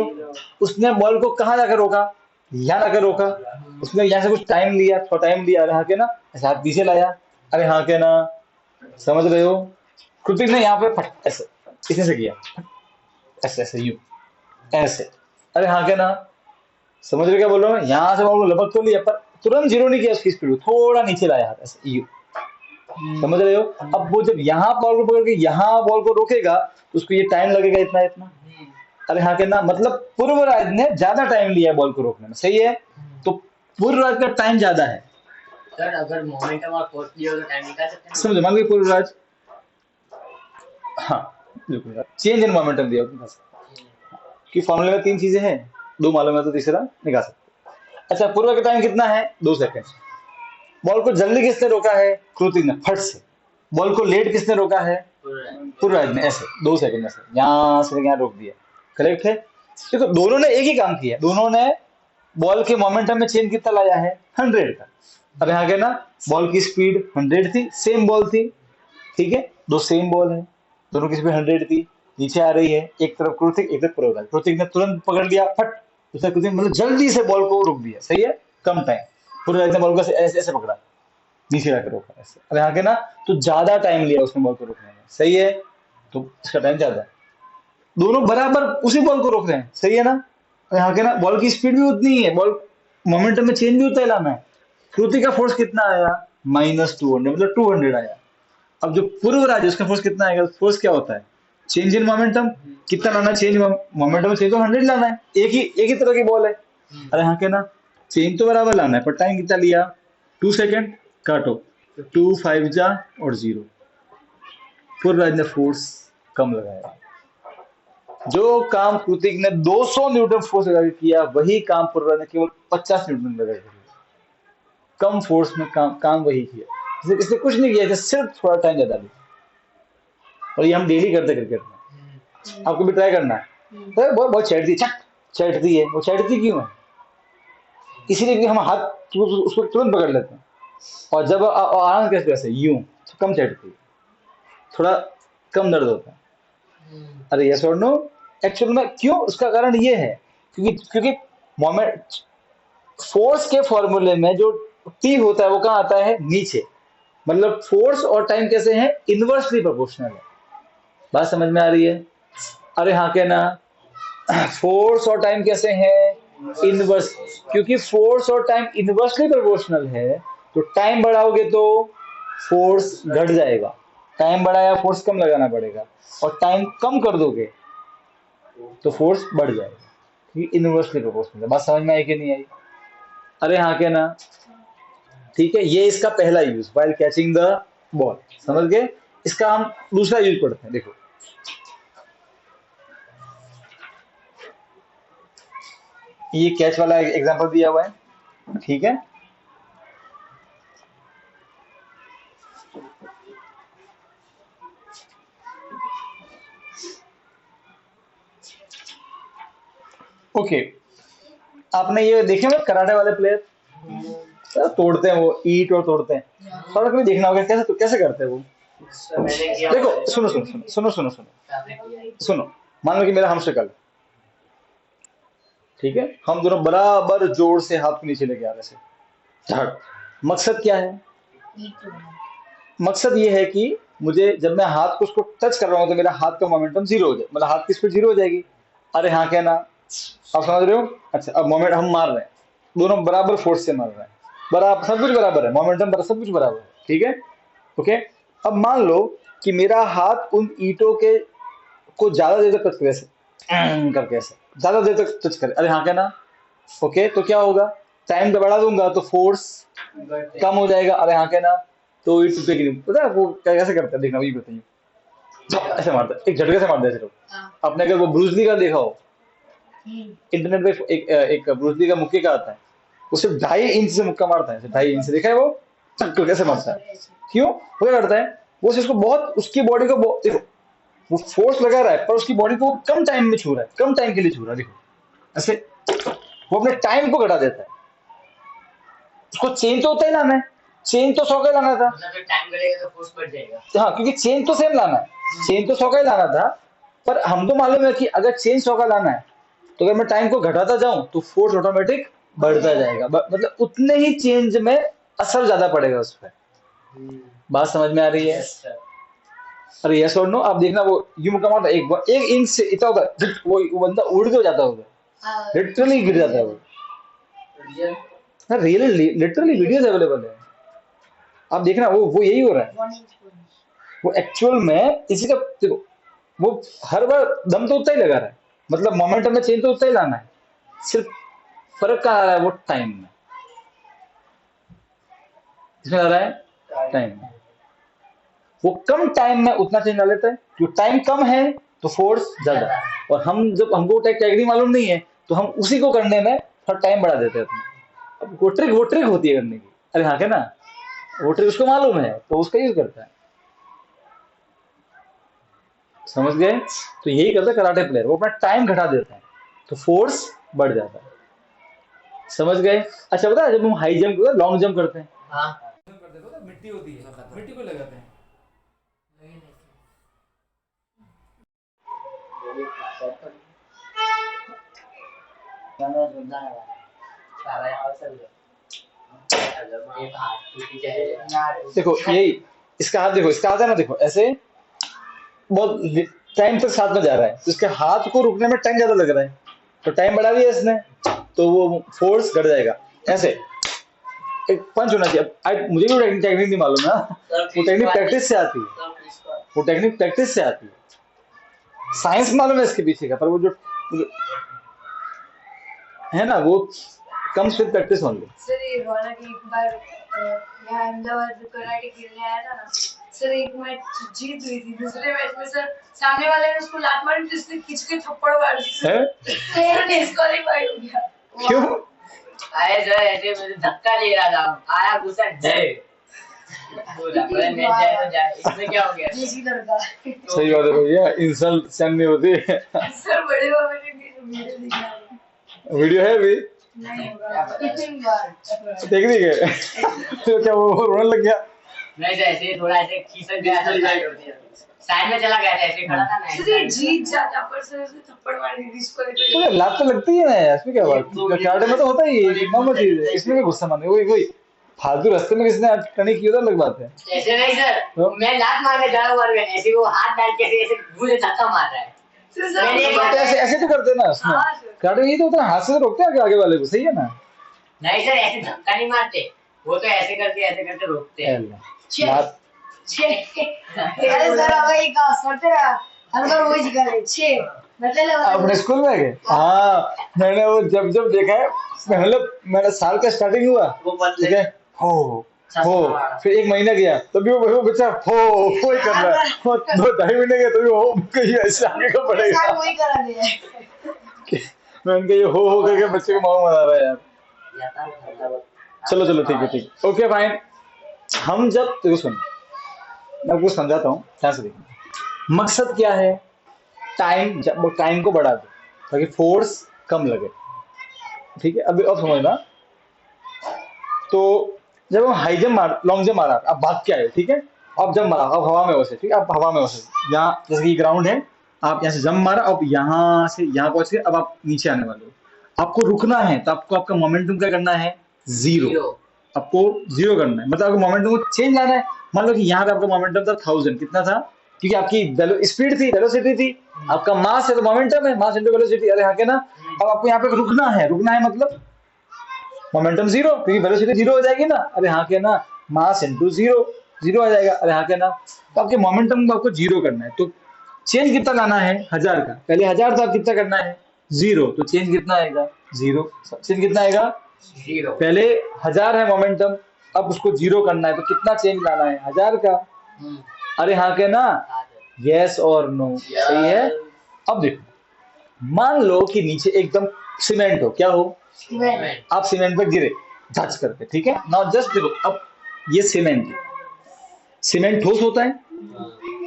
उसने बॉल को कहाँ जाकर रोका, यहाँ जाकर रोका। उसने यहाँ से कुछ टाइम लिया, थोड़ा टाइम लिया, अरे हाँ क्या ना, ऐसे हाथ नीचे लाया। अरे हाँ क्या ना, समझ रहे हो। कृतिक ने यहाँ पे फट ऐसे इसी से किया, ऐसे ऐसे यूं ऐसे। अरे हाँ क्या ना, समझ रहे क्या बोल रहा हूँ, यहाँ से बॉल को लपक तो लिया, पर तुरंत जीरो नहीं किया उसकी स्पीड को, थोड़ा नीचे लाया हाथ ऐसे यूं, समझ रहे हो। अब वो जब यहाँ बॉल को पकड़ के यहाँ बॉल को रोकेगा, तो उसको ये टाइम लगेगा इतना इतना। अरे हाँ कहना, मतलब पूर्वराज ने ज्यादा टाइम लिया बॉल को रोकने में, सही है। तो पूर्वराज का टाइम ज्यादा है। सर अगर मोमेंटम और फोर्स लिया हो तो टाइम निकाल सकते हैं। समझो, मान लीजिए पूर्वराज, हाँ बिल्कुल, चेंज इन मोमेंटम दिया उसके पास, कि फॉर्मूले में 3 चीजें हैं, 2 मालूम है तो तीसरा निकाल सकते। अच्छा पूर्व का टाइम कितना है 2 सेकंड। बॉल को जल्दी किसने रोका है, कृतिक ने, फट से। बॉल को लेट किसने रोका है, पूर्वराज ने, ऐसे 2 सेकंड में से यहाँ से यहाँ रोक दिया, करेक्ट है। देखो दोनों ने एक ही काम किया, दोनों ने बॉल के मोमेंटम में चेंज कितना लाया है 100 का। अब यहाँ के ना, बॉल की स्पीड 100 थी, सेम बॉल थी, ठीक है, दो सेम बॉल है, दोनों की स्पीड 100 थी, नीचे आ रही है, एक तरफ कृतिक एक तरफ पूर्वराज। कृतिक ने तुरंत पकड़ लिया, फट, दूसरा कृतिक मतलब जल्दी से बॉल को रोक दिया, सही है, कम टाइम। पूर्वराज ने बॉल को ऐसे ऐसे पकड़ा, नीचे लाकर रोका ऐसे। अब यहाँ के ना, तो ज्यादा टाइम लिया उसने बॉल को रोकने में, सही है। तो इसका टाइम ज्यादा है। दोनों बराबर उसी बॉल को रोक रहे हैं, सही है ना। यहाँ के ना बॉल की स्पीड भी उतनी ही है, बॉल मोमेंटम में चेंज भी उतना ही लाना है। श्रुति का फोर्स कितना आया, -200, मतलब 200 आया। अब जो पूर्व राज्य उसका फोर्स कितना आएगा, फोर्स क्या होता है, चेंज इन मोमेंटम, कितना लाना है चेंज मोमेंटम, चेंज तो 100 लाना है, एक ही तरह की बॉल है। अरे हाँ के ना, चेंज तो बराबर लाना है, पर टाइम कितना लिया, 2 सेकेंड, काटो, 2 5 जा और 0, पूर्व राज्य ने फोर्स कम लगाया। जो काम कृतिक ने 200 न्यूटन फोर्स लगा के किया, वही काम पूर्व ने केवल 50 न्यूटन लगा के किया। कम फोर्स में काम वही किया, इसने कुछ नहीं किया, सिर्फ थोड़ा टाइम ज्यादा लिया। और ये हम डेली करते क्रिकेट में, आपको भी ट्राई करना है। तो बहुत चैटती है, वो चैटती क्यों है, इसीलिए कि हम हाथ उसको तुरंत पकड़ लेते हैं, और जब आराम कैसे यूं, तो कम चैटती है, थोड़ा कम दर्द होता है। अरे यस और नो, एक्चुअल में क्यों, उसका कारण ये है क्योंकि मोमेंट, फोर्स के फॉर्मूले में जो टी होता है वो कहाँ आता है, नीचे। मतलब फोर्स और टाइम कैसे हैं, इनवर्सली प्रोपोर्शनल है। बात समझ में आ रही है। अरे हाँ क्या ना, फोर्स और टाइम कैसे हैं, इनवर्स, क्योंकि फोर्स और टाइम इनवर्सली प्रोपोर्शनल है, तो टाइम बढ़ाओगे तो फोर्स घट जाएगा, टाइम बढ़ाया फोर्स कम लगाना पड़ेगा, और टाइम कम कर दोगे तो फोर्स बढ़ जाएगा। ये इनवर्सली प्रोपोर्शनल है। बात समझ में आई कि नहीं आई। अरे हाँ क्या ना, ठीक है, ये इसका पहला use, while catching the ball, समझ गए। इसका हम दूसरा यूज पढ़ते हैं, देखो ये कैच वाला एग्जांपल दिया हुआ है, ठीक है। ओके, आपने ये देखे होंगे कराटे वाले प्लेयर, तोड़ते हैं वो ईट और तोड़ते हैं, थोड़ा कभी देखना होगा कैसे कैसे करते हैं वो। मैंने किया देखो सुनो सुनो सुनो सुनो सुनो सुनो आपने किया सुनो, मान लो कि मेरा हमशक्ल, ठीक है, हम दोनों बराबर जोर से हाथ को नीचे लेके आ रहे थे, झट। मकसद क्या है, मकसद ये है कि मुझे जब मैं हाथ को उसको टच कर रहा हूँ तो मेरा हाथ का मोमेंटम जीरो हो जाए, मतलब हाथ की स्पीड जीरो हो जाएगी। अरे हाँ क्या ना, आप समझ रहे हो। अच्छा, अब मोमेंट हम मार रहे हैं, दोनों बराबर फोर्स से मार रहे हैं, बराबर सब कुछ बराबर है, मोमेंटम सब कुछ बराबर है, ठीक है। ओके, अब मान लो कि मेरा हाथ उन ईंटों के को ज्यादा देर तक टच करे, करके ऐसे ज्यादा देर तक टच करे। अरे हाँ क्या ना, ओके, तो क्या होगा, टाइम बढ़ा दूंगा तो फोर्स कम हो जाएगा। अरे हाँ क्या ना, तो इट टूटे की नहीं, पता है वो कैसे करते हैं, देखना वही बताइए। ऐसे मारता है, एक झटके से मारते हैं ऐसे लोग। आपने अगर वो ब्रूसली का देखा हो, इंटरनेट पे एक ब्रूसली का मुक्के का आता है, वो सिर्फ 2.5 इंच से मुक्का मारता है, 2.5 इंच से, देखा है वो, चक्कर कैसे मारता है। क्यों, वो क्या करता है, वो उसको बहुत, उसकी बॉडी को देखो, वो फोर्स लगा रहा है पर उसकी बॉडी को वो कम टाइम में छू रहा है, कम टाइम के लिए छू रहा है, देखो ऐसे, वो अपने टाइम को घटा देता है। उसको चेंज तो होता ही लाना है, चेंज तो 100 का ही लाना था। मतलब जब टाइम बढ़ेगा तो फोर्स बढ़ जाएगा। हाँ, क्योंकि चेंज तो सेम लाना है, चेंज तो 100 का ही लाना था, पर हमको मालूम है कि अगर चेंज 100 का लाना है तो अगर मैं टाइम को घटाता जाऊं तो फोर्स ऑटोमेटिक बढ़ता जाएगा, मतलब उतने ही चेंज में असर ज्यादा पड़ेगा उस पर। बात समझ में आ रही है। Yes sir. अरे यस और नो, आप देखना वो यूं मुक्का मारता है, एक इंच से इतना होगा, वो बंदा उड़ के जाता होगा, लिटरली गिर जाता है वो। रियली लिटरली वीडियोस अवेलेबल है, आप देखना, वो यही हो रहा है, वो एक्चुअल में इसी का देखो, वो हर बार दम तो उतना ही लगा रहा है, मतलब मोमेंटम में चेंज तो उतना ही लाना है, सिर्फ फर्क कहाँ आ रहा है, वो टाइम में, इसमें आ रहा है टाइम में। वो कम टाइम में उतना चेंज ला लेता है, जो टाइम कम है तो फोर्स ज्यादा, और हम जब हमको टेक्निक मालूम नहीं है तो हम उसी को करने में थोड़ा टाइम बढ़ा देते हैं अपना। अब वो ट्रिक होती है करने की। अरे हाँ क्या ना, वो ट्रिक उसको मालूम है तो उसका यूज करता है, समझ गए। तो यही करता है कराटे प्लेयर, वो अपना टाइम घटा देता है तो फोर्स बढ़ जाता है, समझ गए। अच्छा, पता है जब हम हाई जंप, लॉन्ग जंप करते हैं, हाँ करते हैं तो मिट्टी होती है, मिट्टी को लगाते हैं, देखो यही, इसका हाथ देखो, इसका हाथ है ना, देखो ऐसे, बहुत टाइम तक साथ में जा रहा है, तो इसके हाथ को रुकने में टाइम ज्यादा लग रहा है, तो टाइम बढ़ा दिया इसने, तो वो फोर्स घट जाएगा। ऐसे एक पंच होना चाहिए। मुझे भी टेक्निक नहीं मालूम ना, वो टेक्निक प्रैक्टिस से आती है, वो टेक्निक प्रैक्टिस से आती है। साइंस मालूम है इसके पीछे का, पर वो जो है ना, वो comes with practice only. Sir ये रौनक एक बार यहाँ अहमदाबाद कराटे खेलने आया था ना सर, एक मैच जीत हुई थी, दूसरे मैच में सर सामने वाले ने उसको लात मारी तो इसने खींच के थप्पड़ मार दिया, फिर डिस्क्वालीफाई हो गया। क्यों? आए सर ऐसे मुझे धक्का ले रहा था, आया घुसा जय बोला बोले मैं जय तो जाए, इसमें क्या हो गया? देसी लड़का। सही बात है भैया, इंसल्ट सहन नहीं होती। सर बड़े बाबा ने वीडियो दिखा, वीडियो है अभी, नहीं होगा कितनी बार टेक्निक है। तो क्या वो रोने लग गया? नहीं सर ऐसे थोड़ा ऐसे खींच गया था, साइड में चला गया था, ऐसे खड़ा था ना, सर ये जीत जाता पर सर उसने थप्पड़ मार दी, डिस्क्वालीफाई। तो लात तो लगती है ना यार, इसमें क्या बात? कराटे में तो होता ही है, नॉर्मल चीज है, इसमें भी गुस्सा मारने वही फालतू रास्ते में किसने टर्निंग की होता अलग बात है। ऐसे नहीं सर, मैं लात मारने जा रहा हूँ, ऐसे वो हाथ डाल के ऐसे मुझे धक्का मार रहा है। मैंने एक बार ऐसे ऐसे तो करते ना उसमें, कराटे में ये तो होता है, हाथ से तो रोकते हैं आगे वाले को, सही है ना? नहीं सर ऐसे धक्का नहीं मारते, वो तो ऐसे करके रोकते हैं। बात अरे सर अब ये का करते रहा, हर बार वही सिखा रहे छे मतलब अपने स्कूल में गए? हाँ, मैंने वो जब जब देखा है, मतलब मेरा साल का स्टार्टिंग हुआ, ठीक है, हो फिर एक महीना गया तभी वो बच्चा हो ही कर रहा है, वो 2-2.5 महीने गए तभी हो कहीं ऐसे आगे का पड़ेगा। सर वही करा दिया। मैं उनके ये हो करके बच्चे को माँ मना रहा है यार। चलो ठीक है ओके फाइन। हम जब देखो सुन, मैं आपको समझाता हूँ, ध्यान से देखना। मकसद क्या है? टाइम को बढ़ा दो ताकि फोर्स कम लगे, ठीक है? अभी अब समझना, तो जब हम हाई जंप लॉन्ग जंप मारा, आप भाग के आए, ठीक है, अब जंप मारा, अब हवा में वैसे, ठीक है, आप हवा में वैसे, यहाँ जैसे कि ग्राउंड है, आप यहाँ से जंप मारा, अब यहाँ से यहाँ पहुंच गए, अब आप नीचे आने वाले हो, आपको रुकना है, तो आपको आपका मोमेंटम क्या करना है? जीरो। आपको जीरो करना है, मतलब आपको मोमेंटम को चेंज लाना है। मान लो कि यहाँ पे आपका मोमेंटम था 1000, कितना था? क्योंकि आपकी स्पीड थी, वेलोसिटी थी, आपका मास है तो मोमेंटम है, मास इनटू वेलोसिटी। अरे हाँ के ना, अब आपको यहाँ पे रुकना है मतलब मोमेंटम जीरो, क्योंकि वेलोसिटी जीरो हो जाएगी ना। अरे हाँ के ना, मास इनटू जीरो आ जाएगा। अरे हाँ के ना, तो आपके मोमेंटम को आपको जीरो करना है, तो चेंज कितना लाना है? 1000 का, पहले 1000 था, कितना करना है? जीरो, तो चेंज कितना आएगा? जीरो। चेंज कितना आएगा? जीरो। पहले 1000 है मोमेंटम, अब उसको जीरो करना है, तो कितना चेंज लाना है? 1000 का। अरे हाँ के ना, यस और नो, सही है। अब देखो, मान लो कि नीचे एकदम सीमेंट हो, क्या हो? आप सीमेंट पे गिरे धच करके, ठीक है। नाउ जस्ट देखो, अब ये सीमेंट ठोस होता है,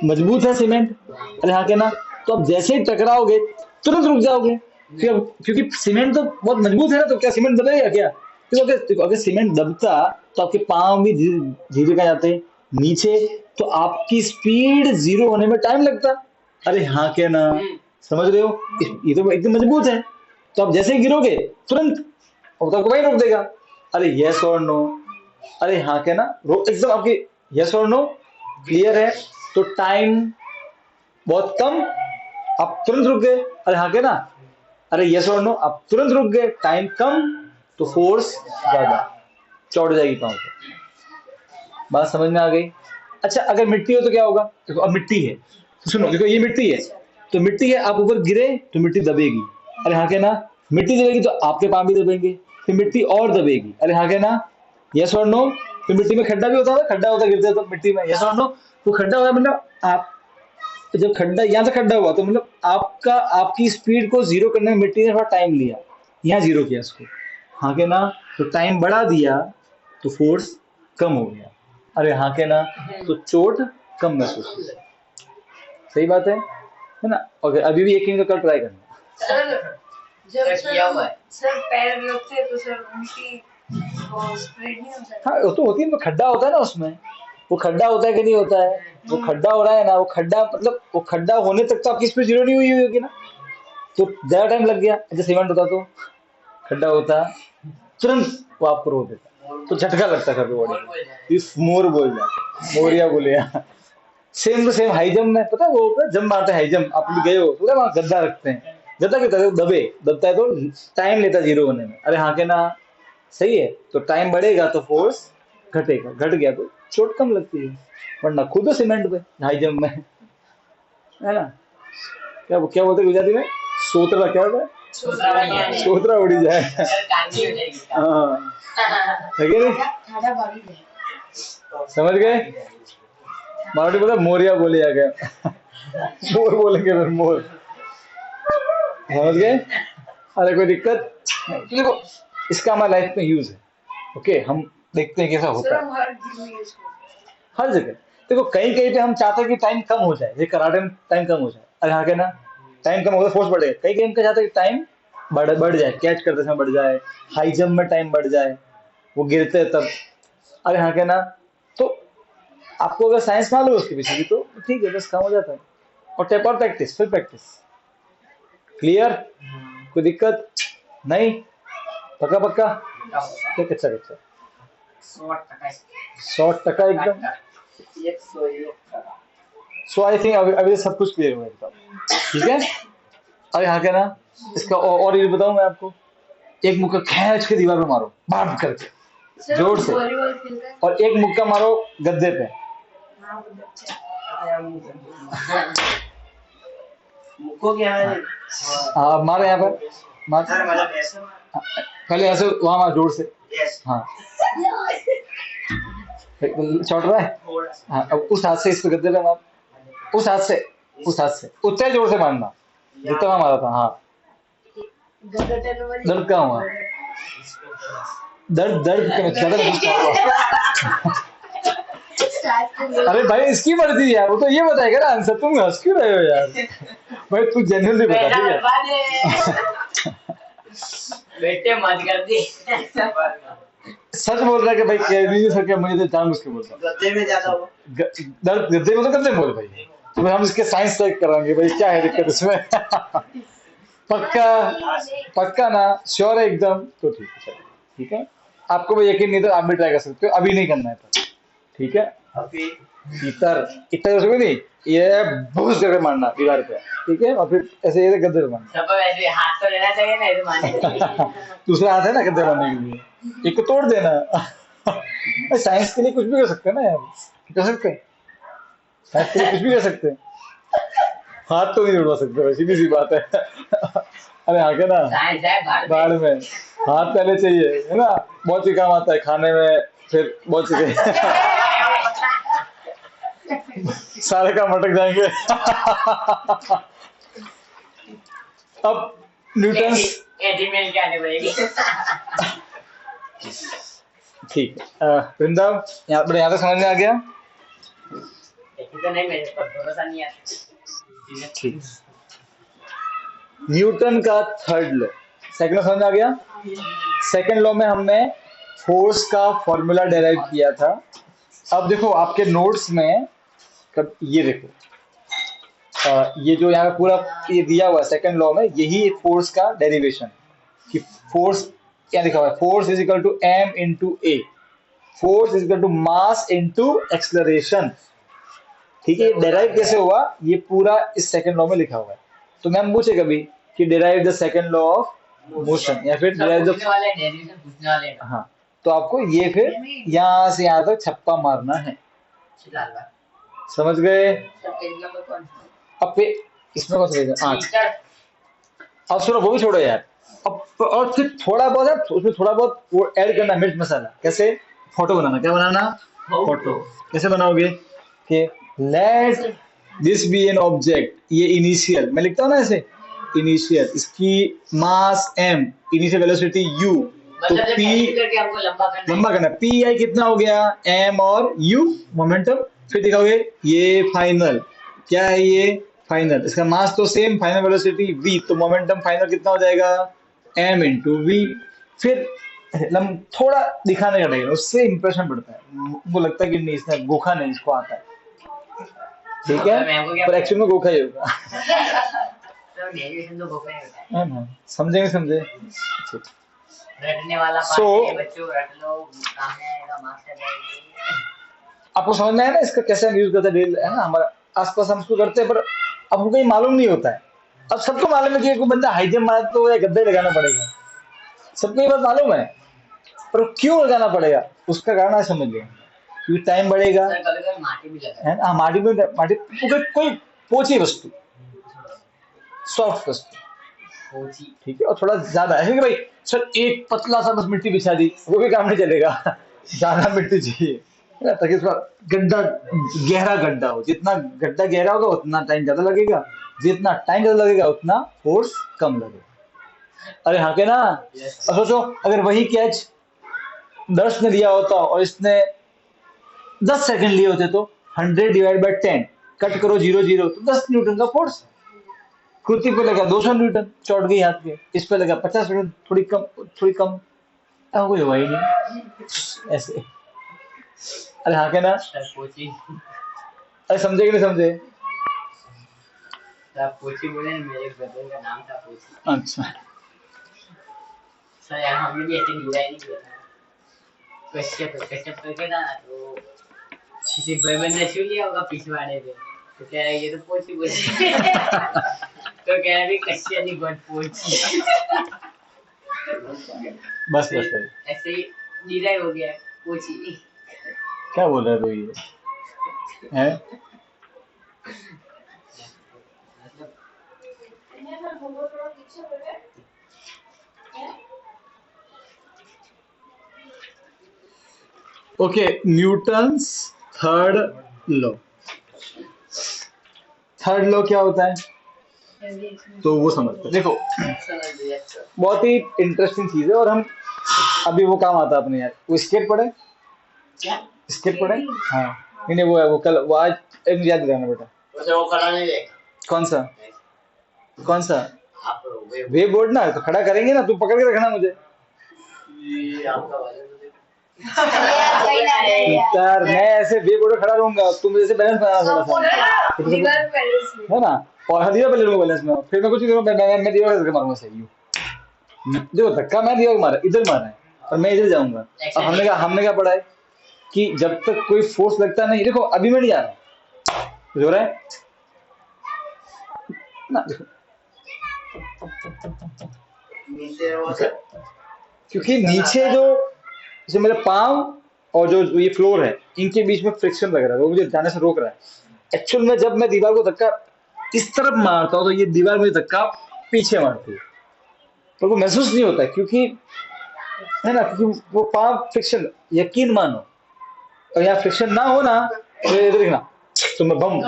मजबूत है सीमेंट। अरे हाँ के ना, तो अब जैसे ही टकराओगे तुरंत रुक जाओगे, क्योंकि सीमेंट तो बहुत मजबूत है ना, तो क्या सीमेंट दबेगा क्या? तो अगर सीमेंट दबता तो आपके पांव भी धीरे का जाते नीचे, तो आपकी स्पीड जीरो होने में टाइम लगता। अरे हाँ क्या ना, समझ रहे हो? ये तो एकदम मजबूत है, तो आप जैसे ही गिरोगे तुरंत तो वही रोक देगा। अरे यस और नो? अरे हाँ क्या ना, एकदम आपकी यस और नो क्लियर है, तो टाइम बहुत कम, आप तुरंत रुक गए। अरे हाँ क्या ना, अरे यस और नो, आप तुरंत रुक गए, टाइम कम, तो फोर्स ज्यादा, चौड़ जाएगी पाँव पे। बात समझ में आ गई? अच्छा, अगर मिट्टी हो तो क्या होगा? देखो अब मिट्टी है, तो सुनो, देखो ये मिट्टी है, तो मिट्टी है, आप ऊपर गिरे तो मिट्टी दबेगी। अरे हाँ क्या ना, मिट्टी दबेगी तो आपके पाँव भी दबेंगे, फिर मिट्टी और दबेगी। अरे हाँ क्या ना, यस और नो? फिर मिट्टी में खड्डा भी होता है, खड्डा होता गिरते तो मिट्टी में, यस और नो? तो खड्डा होगा मतलब आप जब खड्डा, यहाँ से खड्डा हुआ, तो मतलब आपकी स्पीड को जीरो करने में मिट्टी ने थोड़ा टाइम लिया, यहाँ जीरो किया इसको। हाँ के ना, तो टाइम बढ़ा दिया तो फोर्स कम हो गया। अरे हाँ के ना, तो चोट कम महसूस हुई। सही बात है ना? ओके, अभी भी एक दिन का कल ट्राई करना। सर जब सर पैर रखते तो सर उनकी स्प्रेड नहीं होता। हाँ, वो तो होती है, तो खड्डा होता है ना उसमें, वो खड्डा होता है कि नहीं होता है? वो खड्डा हो रहा है ना, वो खड्डा मतलब वो खड्डा होने तक तो आपकी स्पीड जीरो नहीं हुई होगी ना, तो ज्यादा टाइम लग गया। जैसे सीमेंट होता तो खड्डा होता तुरंत वो आपको रोक देता, तो झटका लगता है बॉडी, मोर बोल जाते, मोरिया बोले। Same to same high jump में पता है वो जंप मारते हैं हाई जंप, आप भी गए हो तो वहाँ गद्दा रखते हैं, गद्दा की तरह दबता है तो टाइम लेता है जीरो होने में। अरे हाँ के ना, सही है। तो टाइम बढ़ेगा तो फोर्स घटेगा, घट गया तो चोट कम लगती है। वरना खुद सीमेंट पे हाई जंप में, है ना। क्या बोलते हैं गुजराती में, सोतरा क्या होता है, दूसरा बढ़िया है। सोतरा उड़ी जाए। अगर कांदी हो जाएगी हाँ, है कि नहीं? ठाडा भागी जाए। समझ गए? मराठी बोला मोरिया बोले आ गया, मोर बोलेंगे फिर मोर, समझ गए? अरे कोई दिक्कत देखो, इसका हमारे लाइफ में यूज है। ओके, हम देखते हैं कैसा सर होता है हम हर चीज में यूज करते हर जगह। देखो कहीं कहीं पे हम चाहते हैं कि टाइम कम हो जाए, जैसे कराटे में टाइम कम हो जाए, अरे हाँ के ना, टाइम कम होगा फोर्स बढ़ेगा। कई गेम का चाहते हैं कि टाइम बढ़ जाए, कैच करते समय बढ़ जाए, हाई जंप में टाइम बढ़ जाए, वो गिरते हैं तब, अरे हाँ के ना। तो आपको अगर साइंस मालूम है उसके पीछे की तो ठीक है, बस काम हो जाता है। और टेप और प्रैक्टिस, फिर प्रैक्टिस। क्लियर? कोई दिक्कत नहीं? पक्का पक्का? क्या कच्चा कच्चा? 100% एकदम। सो आई थिंक अभी सब कुछ क्लियर हुआ एकदम, ठीक है। अरे हाँ क्या ना, इसका और ये बताऊं मैं आपको, एक मुक्का खींच के दीवार पे मारो बाप करके हैं। सर जोर से, वॉलीबॉल खेलते हैं। और एक मुक्का मारो गद्दे पे। हाँ वो बच्चे हैं। मुक्को क्या है? हाँ मारो यहाँ पर, मार। पहले ऐसे वहां मार जोर से। हाँ चौट रहा है। हाँ अब उस हाथ से इस पे गद्दे पे मार, उस हाथ से, उस हाथ से उतने जोर से मारना जितना मारा था। हाँ दर्द कहाँ हुआ? दर्द ज्यादा अरे भाई इसकी मर्जी है, वो तो ये बताएगा ना आंसर, तुम हंस क्यों रहे हो यार? भाई तू जेन्युइनली बता, ठीक है? बेटे मत कर दी। सच बोल रहा है कि भाई कह नहीं सके, मुझे तो जान उसके बोलता गद्दे में ज्यादा हो। दर्द गद्दे में तो गद्दे बोल भाई, तो भाई हम इसके साइंस चेक कराएंगे भाई, क्या है दिक्कत इसमें? पक्का? पक्का ना? श्योर है एकदम? तो ठीक है, चलो ठीक है। आपको भाई यकीन नहीं तो आप भी ट्राई कर सकते हो, अभी नहीं करना है तो ठीक है। इतर इतना जोर से नहीं, ये बहुत जगह मारना दीवार पे, ठीक है, और फिर ऐसे ये गद्दे पे मारना। सब वैसे हाथ तो लेना चाहिए ना, ये तो मानने चाहिए। दूसरा हाथ है ना गद्दे मारने के लिए, एक को तोड़ देना। साइंस के लिए कुछ भी कर सकते हैं ना यार, कर सकते हैं, साइंस के लिए कुछ भी कर सकते हैं। हाथ तो नहीं उड़वा सकते, सीधी सी बात है। अरे हाँ क्या ना, साइंस है बाढ़ में हाथ पहले चाहिए, है ना, बहुत सी काम आता है खाने में, फिर बहुत सी सारे काम अटक जाएंगे। अब न्यूटन, 80 मिल के आने पड़ेगी। ठीक है वृंदाव, यहाँ पर यहाँ तक समझ में आ गया? तो नहीं, मेरे पर भरोसा नहीं आता। ठीक, न्यूटन का थर्ड लॉ, सेकंड लॉ समझ में आ गया? सेकंड लॉ में हमने फोर्स का फॉर्मूला डेराइव किया था। अब देखो आपके नोट्स में, ये देखो ये जो यहाँ पूरा ये दिया हुआ है सेकंड लॉ में, यही फोर्स का डेरिवेशन, कि फोर्स क्या लिखा हुआ है, force is equal to M into a, force is equal to mass into acceleration, ठीक है। डेराइव कैसे हुआ, ये पूरा इस सेकंड लॉ में लिखा हुआ है। तो मैम पूछे कभी कि derive the second law of motion, या फिर डिराइव द, पूछने वाले हाँ, तो आपको ये फिर यहाँ से यहाँ तक छप्पा मारना है, समझ गए? अब पे इसमें कौन सा अब सुनो, वो भी छोड़ो यार। अब और फिर थोड़ा बहुत है उसमें, थोड़ा बहुत वो ऐड करना, मिर्च मसाला। कैसे? फोटो बनाना। क्या बनाना? फोटो। कैसे बनाओगे कि let this be an object, ये इनिशियल मैं लिखता हूँ ना ऐसे, इनिशियल, इसकी mass m, initial velocity u, तो मतलब p करके हमको लंबा करना, पी आई कितना हो गया, m और u मोमेंटम, फिर दिखाओगे ये फाइनल, क्या है ये फाइनल, इसका मास तो सेम, फाइनल वेलोसिटी v, तो मोमेंटम फाइनल कितना हो जाएगा, m इंटू वी। फिर थोड़ा दिखाने का रहेगा, उससे इंप्रेशन बढ़ता है, वो लगता है कि नहीं इसने गोखा नहीं, इसको आता है, ठीक है, पर एक्चुअल में गोखा ही होगा। तो डेरिवेशन तो गोखा ही होता है। है ना, समझेंगे समझे? रटने वाला So- पार्ट है बच्चों, रट लो, काम में आएगा, मार्क्स आ जाएगी। आपको समझ में आया ना इसका कैसे हम यूज करते हैं डेली, है ना, हमारे आसपास हम इसको करते हैं, पर अब हमको ये मालूम नहीं होता है। अब सबको मालूम है कि कोई बंदा हाई जंप मारे तो गद्दा ही लगाना पड़ेगा, सबको ये बात मालूम है, पर क्यों लगाना पड़ेगा उसका कारण है, समझ लिया, क्योंकि टाइम बढ़ेगा, सर कभी कभी माटी भी लगा है ना। हाँ, माटी कोई पोची वस्तु, सॉफ्ट वस्तु, पोची। ठीक है, और थोड़ा ज्यादा ऐसे कि भाई सर एक पतला सा बस मिट्टी बिछा दी, वो भी काम नहीं चलेगा, ज्यादा मिट्टी चाहिए, है ना, ताकि थोड़ा गड्ढा, गहरा गड्ढा हो, जितना गड्ढा गहरा होगा उतना टाइम ज्यादा लगेगा, जितना टाइम ज्यादा लगेगा उतना फोर्स कम लगेगा। अरे हाँ के ना। अब सोचो अगर वही कैच 10 ने लिया होता और इसने 10 सेकंड लिए होते तो 100 डिवाइड बाय 10 कट करो 0 0 तो 10 न्यूटन का फोर्स। कृति पे लगा 200 न्यूटन, चौट गई हाथ पे, इस पे लगा 50 न्यूटन, थोड़ी कम, अब कोई हुआ ही नहीं ऐसे। अरे हाँ क्या ना, सर पोची। अरे समझे कि नहीं समझे? सर पोची बोले ना, मेरे ब्रदर का नाम था पोची। अच्छा, सर यार हमने भी ऐसे डिजाइन किया था, कश्यप करके था ना, तो किसी भाईबंद ने छू लिया होगा पिछवाड़े पे, तो कह रहा है ये तो पोची पोची। तो कह रहा है कश्यप नहीं गॉड पोची। बस बस भाई, ऐसे ही डिजाइन हो गया पोची। क्या बोल रहा है तू ये है? Okay, Newton's third law. Third law क्या होता है तो वो समझते हैं। देखो समझ लिया सर। बहुत ही इंटरेस्टिंग चीज है, और हम अभी वो काम आता है अपने, यार वो स्केट पढ़े, क्या? स्केट पढ़े, हाँ नहीं नहीं, वो है वो कल, वो आज एक याद दिलाना बेटा। वैसे वो खड़ा नहीं देगा। कौन सा कौन सा? आप वे बोर्ड ना, तो खड़ा करेंगे ना, तू पकड़ के रखना मुझे ये आपका वाला तो यार, मैं ऐसे वे बोर्ड पे खड़ा रहूंगा, तुम मुझे से बैलेंस बनाना थोड़ा सा, दीवार पहले से है ना, और हाँ दीवार पे ले लूंगा बैलेंस में, फिर मैं कुछ नहीं करूंगा, मैं दीवार से मारूंगा सही यूं। देखो धक्का मैं दीवार को मारा, इधर मारा है और मैं इधर जाऊंगा। अब हमने क्या पढ़ा है कि जब तक कोई फोर्स लगता नहीं, देखो अभी मैं नहीं जा रहा, जो रहा है ना, देखो नीचे वो सर क्योंकि नीचे जो मेरे पाँव और जो ये फ्लोर है, इनके बीच में फ्रिक्शन लग रहा है, वो मुझे जाने से रोक रहा है। एक्चुअल में जब मैं दीवार को धक्का इस तरफ मारता हूँ तो ये दीवार मुझे धक्का पीछे मारती है, तो वो महसूस नहीं होता, क्योंकि है ना, क्योंकि वो पाँव फ्रिक्शन, यकीन मानो, और यहाँ फ्रिक्शन ना हो ना, तो इधर देखना तो मैं बम,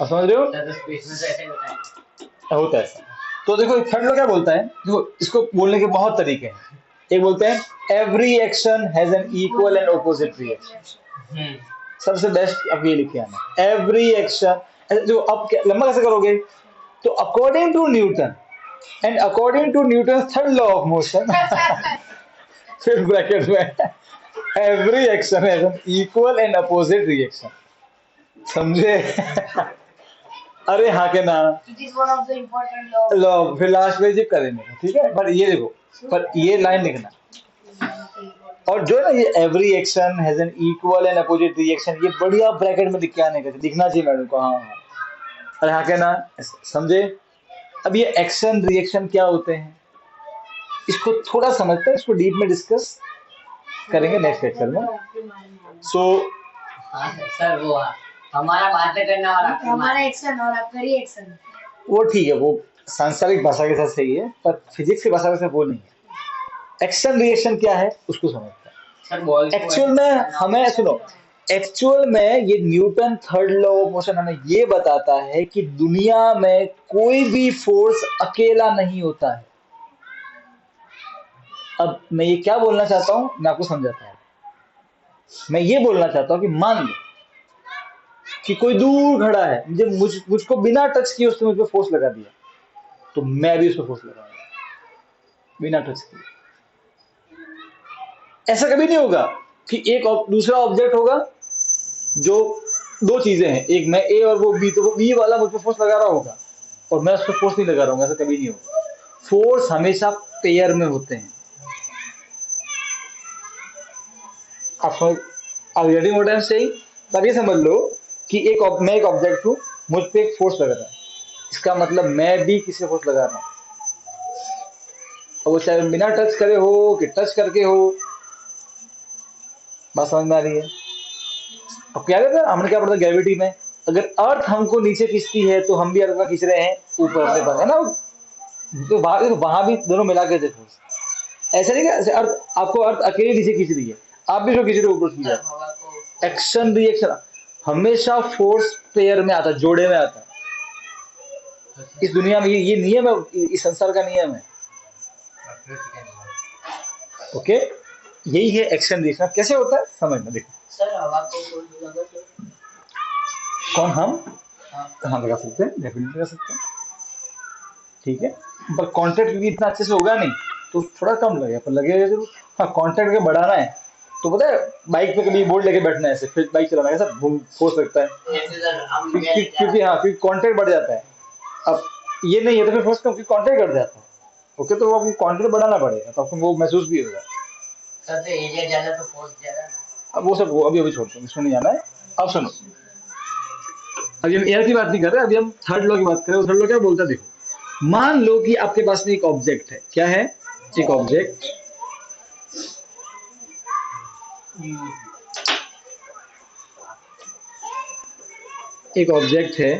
आप समझ रहे हो? सर तो स्पेस में से ऐसे होता है। होता है। तो देखो थर्ड लॉ क्या बोलता है, देखो इसको बोलने के बहुत तरीके हैं। एक बोलते हैं every action has an equal and opposite reaction. सबसे बेस्ट अब ये लिखे आना, एवरी एक्शन, जो अब लंबा कैसे करोगे, तो according to Newton and according to Newton third law of motion, फिर ब्रैकेट में every action has an equal and opposite reaction, समझे? अरे हाँ के ना, It is one of the important laws. लो फिर लास्ट में जिप करेंगे, ठीक है, पर ये देखो, पर ये लाइन लिखना, और जो है ना ये every action has an equal and opposite reaction, ये बढ़िया ब्रैकेट में लिख के आने का, दिखना चाहिए मैडम को, हाँ हाँ। अरे हाँ के ना, समझे? अब ये एक्शन रिएक्शन क्या होते हैं, इसको थोड़ा समझते हैं, इसको डीप में डिस्कस करेंगे नेक्स्ट लेक्चर में। सो हाँ सर वो हमारा बातें करना और आपकी हमारा एक्शन और आपका रिएक्शन। वो ठीक है, वो सांसारिक भाषा के साथ सही है, पर फिजिक्स की भाषा के साथ वो नहीं है। एक्शन रिएक्शन क्या है उसको समझते हैं। सर बॉल एक्चुअल में हमें सुनो, एक्चुअल में ये Newton third law of motion हमें ये बताता है कि दुनिया में कोई भी फोर्स अकेला नहीं होता है। अब मैं ये क्या बोलना चाहता हूं, मैं आपको समझाता हूं। मैं ये बोलना चाहता हूं कि मान लो कि कोई दूर खड़ा है, मुझको बिना टच किए उसने मुझ पे फोर्स लगा दिया, तो मैं भी उस पर फोर्स लगाऊंगा बिना टच किए। ऐसा कभी नहीं होगा कि एक दूसरा ऑब्जेक्ट होगा, जो दो चीजें हैं, एक मैं ए और वो बी, तो वो बी वाला मुझ पे फोर्स लगा रहा होगा और मैं उस पर फोर्स नहीं लगा रहा हूँ, ऐसा कभी नहीं होगा। फोर्स हमेशा पेयर में होते हैं, आपको अब getting what I am saying. तब ये समझ लो कि मैं एक ऑब्जेक्ट हूँ, मुझ पे एक फोर्स लग रहा है, इसका मतलब मैं भी किसी फोर्स लगा रहा हूँ, और वो चाहे बिना टच करे हो कि टच करके हो। बात समझ में आ रही है? अब क्या कहते हैं, हमने क्या पढ़ा था ग्रेविटी में, अगर अर्थ हमको नीचे खींचती है तो हम भी अर्थ का खींच रहे हैं ऊपर अपने पास, है ना? तो वहां भी दोनों मिला के देखो, ऐसा नहीं कि अर्थ आपको अर्थ अकेले नीचे खींच रही है, आप भी जो खींच रहे हो ऊपर खींच रहे हो। एक्शन रिएक्शन हमेशा फोर्स पेयर में आता है, जोड़े में आता है। इस दुनिया में ये नियम है, इस संसार का नियम है। ओके, यही है एक्शन रिएक्शन। कैसे होता है समझना, देखो। सर हवा को फोर्स लगा तो कौन? हम कहाँ लगा सकते हैं? डेफिनेटली लगा सकते हैं, ठीक है, पर कॉन्ट्रैक्ट भी इतना अच्छे से होगा नहीं, तो थोड़ा कम लगेगा, पर लगेगा जरूर। हाँ, कॉन्ट्रैक्ट अगर बढ़ाना है तो पता है, बाइक पे कभी बोर्ड लेके बैठना है, ऐसे फिर बाइक चलाना है, सब हो सकता है, क्योंकि हाँ, क्योंकि कॉन्ट्रैक्ट बढ़ जाता है। अब ये नहीं है तो फिर फोर्स कम, क्योंकि कॉन्ट्रैक्ट बढ़ जाता है। ओके, तो आपको कॉन्ट्रैक्ट बढ़ाना पड़ेगा, तो आपको वो महसूस भी होगा। सबसे एरिया ज्यादा तो फोर्स ज्यादा। अब वो सब वो अभी छोड़ते हैं, इसमें नहीं जाना है। अब सुनो, अभी हम एयर की बात नहीं कर रहे, अभी हम थर्ड लॉ की बात कर रहे हैं। थर्ड लॉ क्या बोलता है, देखो। मान लो कि आपके पास में एक ऑब्जेक्ट है, क्या है? एक ऑब्जेक्ट, एक ऑब्जेक्ट है,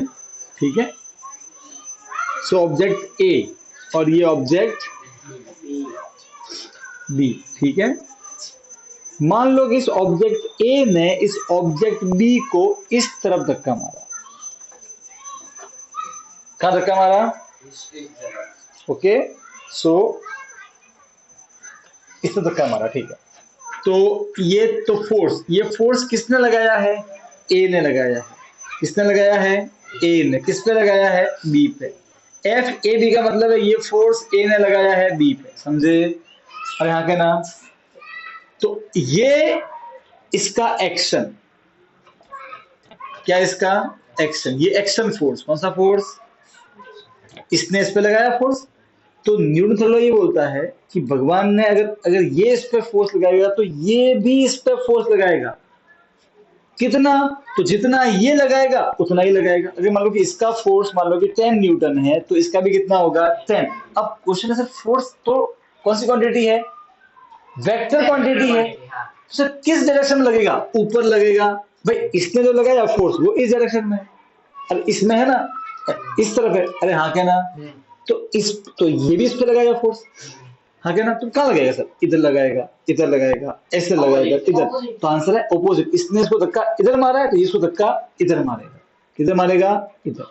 ठीक है। सो ऑब्जेक्ट ए और ये ऑब्जेक्ट बी, ठीक है। मान लो कि इस ऑब्जेक्ट ए ने इस ऑब्जेक्ट बी को इस तरफ धक्का मारा। कहां धक्का मारा? ओके, सो इस तरफ धक्का मारा, ठीक है। तो ये तो फोर्स, ये फोर्स किसने लगाया है? ए ने लगाया है। किसने लगाया है? ए ने। किस पे लगाया है? बी पे। एफ ए बी का मतलब है ये फोर्स ए ने लगाया है बी पे, समझे? और यहाँ के नाम, तो ये इसका एक्शन, क्या इसका एक्शन? ये एक्शन फोर्स। कौन सा फोर्स? इसने इस पे लगाया फोर्स। तो न्यूटन थर्ड लॉ ये बोलता है कि भगवान ने अगर अगर ये इस पे फोर्स लगाएगा तो ये भी इस पे फोर्स लगाएगा। कितना? तो जितना ये लगाएगा उतना ही लगाएगा। अगर मान लो कि इसका फोर्स मान लो कि 10 न्यूटन है, तो इसका भी कितना होगा? 10। अब क्वेश्चन है सर, फोर्स तो कौन सी क्वांटिटी है? वेक्टर क्वांटिटी है। सर किस डायरेक्शन में लगेगा? ऊपर लगेगा। भाई इसने जो लगाया फोर्स वो इस डायरेक्शन में है, अब इसमें है ना, इस तरफ है। अरे हाँ क्या ना, तो ये भी इस पे लगाएगा फोर्स, हाँ क्या ना? तो कहाँ लगाएगा सर? इधर लगाएगा, इधर लगाएगा, ऐसे लगाएगा, इधर। तो आंसर है ऑपोजिट। इसने इसको धक्का इधर मारा है, तो इसको धक्का इधर मारेगा। किधर मारेगा? इधर।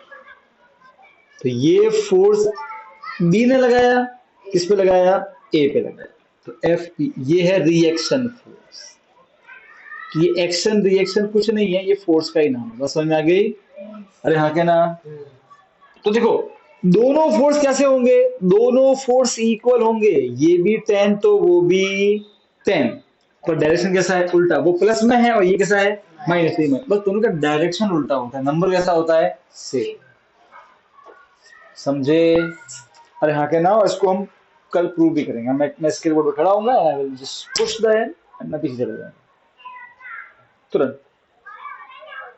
तो ये फोर्स बी ने लगाया, किस पे लगाया? ए पे लगाया। तो एफ पी, ये है रिएक्शन फोर्स। ये एक्शन रिएक्शन कुछ नहीं है, ये फोर्स का ही नाम है। बस समझ में आ गई? अरे हाँ क्या ना? तो देखो दोनों फोर्स कैसे होंगे? दोनों फोर्स इक्वल होंगे, ये भी 10 तो वो भी 10, पर डायरेक्शन कैसा है? उल्टा। वो प्लस में है और ये कैसा है? माइनस में। बस दोनों का डायरेक्शन उल्टा होता है, नंबर कैसा होता है? सेम। समझे? अरे हाँ क्या ना? इसको हम कल प्रूव भी करेंगे। मैं स्केल बोर्ड पर खड़ा हूंगा, I will just push the end end मैं पीछे चला जाऊंगा तुरंत।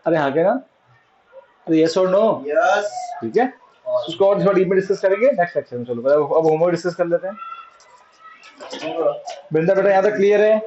अरे हाँ क्या ना? अरे यस और नो? यस। ठीक है, उसको और थोड़ा डीप में डिस्कस करेंगे नेक्स्ट लेक्चर में। चलो अब होमवर्क डिस्कस कर लेते हैं। बिंदा बेटा यहाँ तक क्लियर है?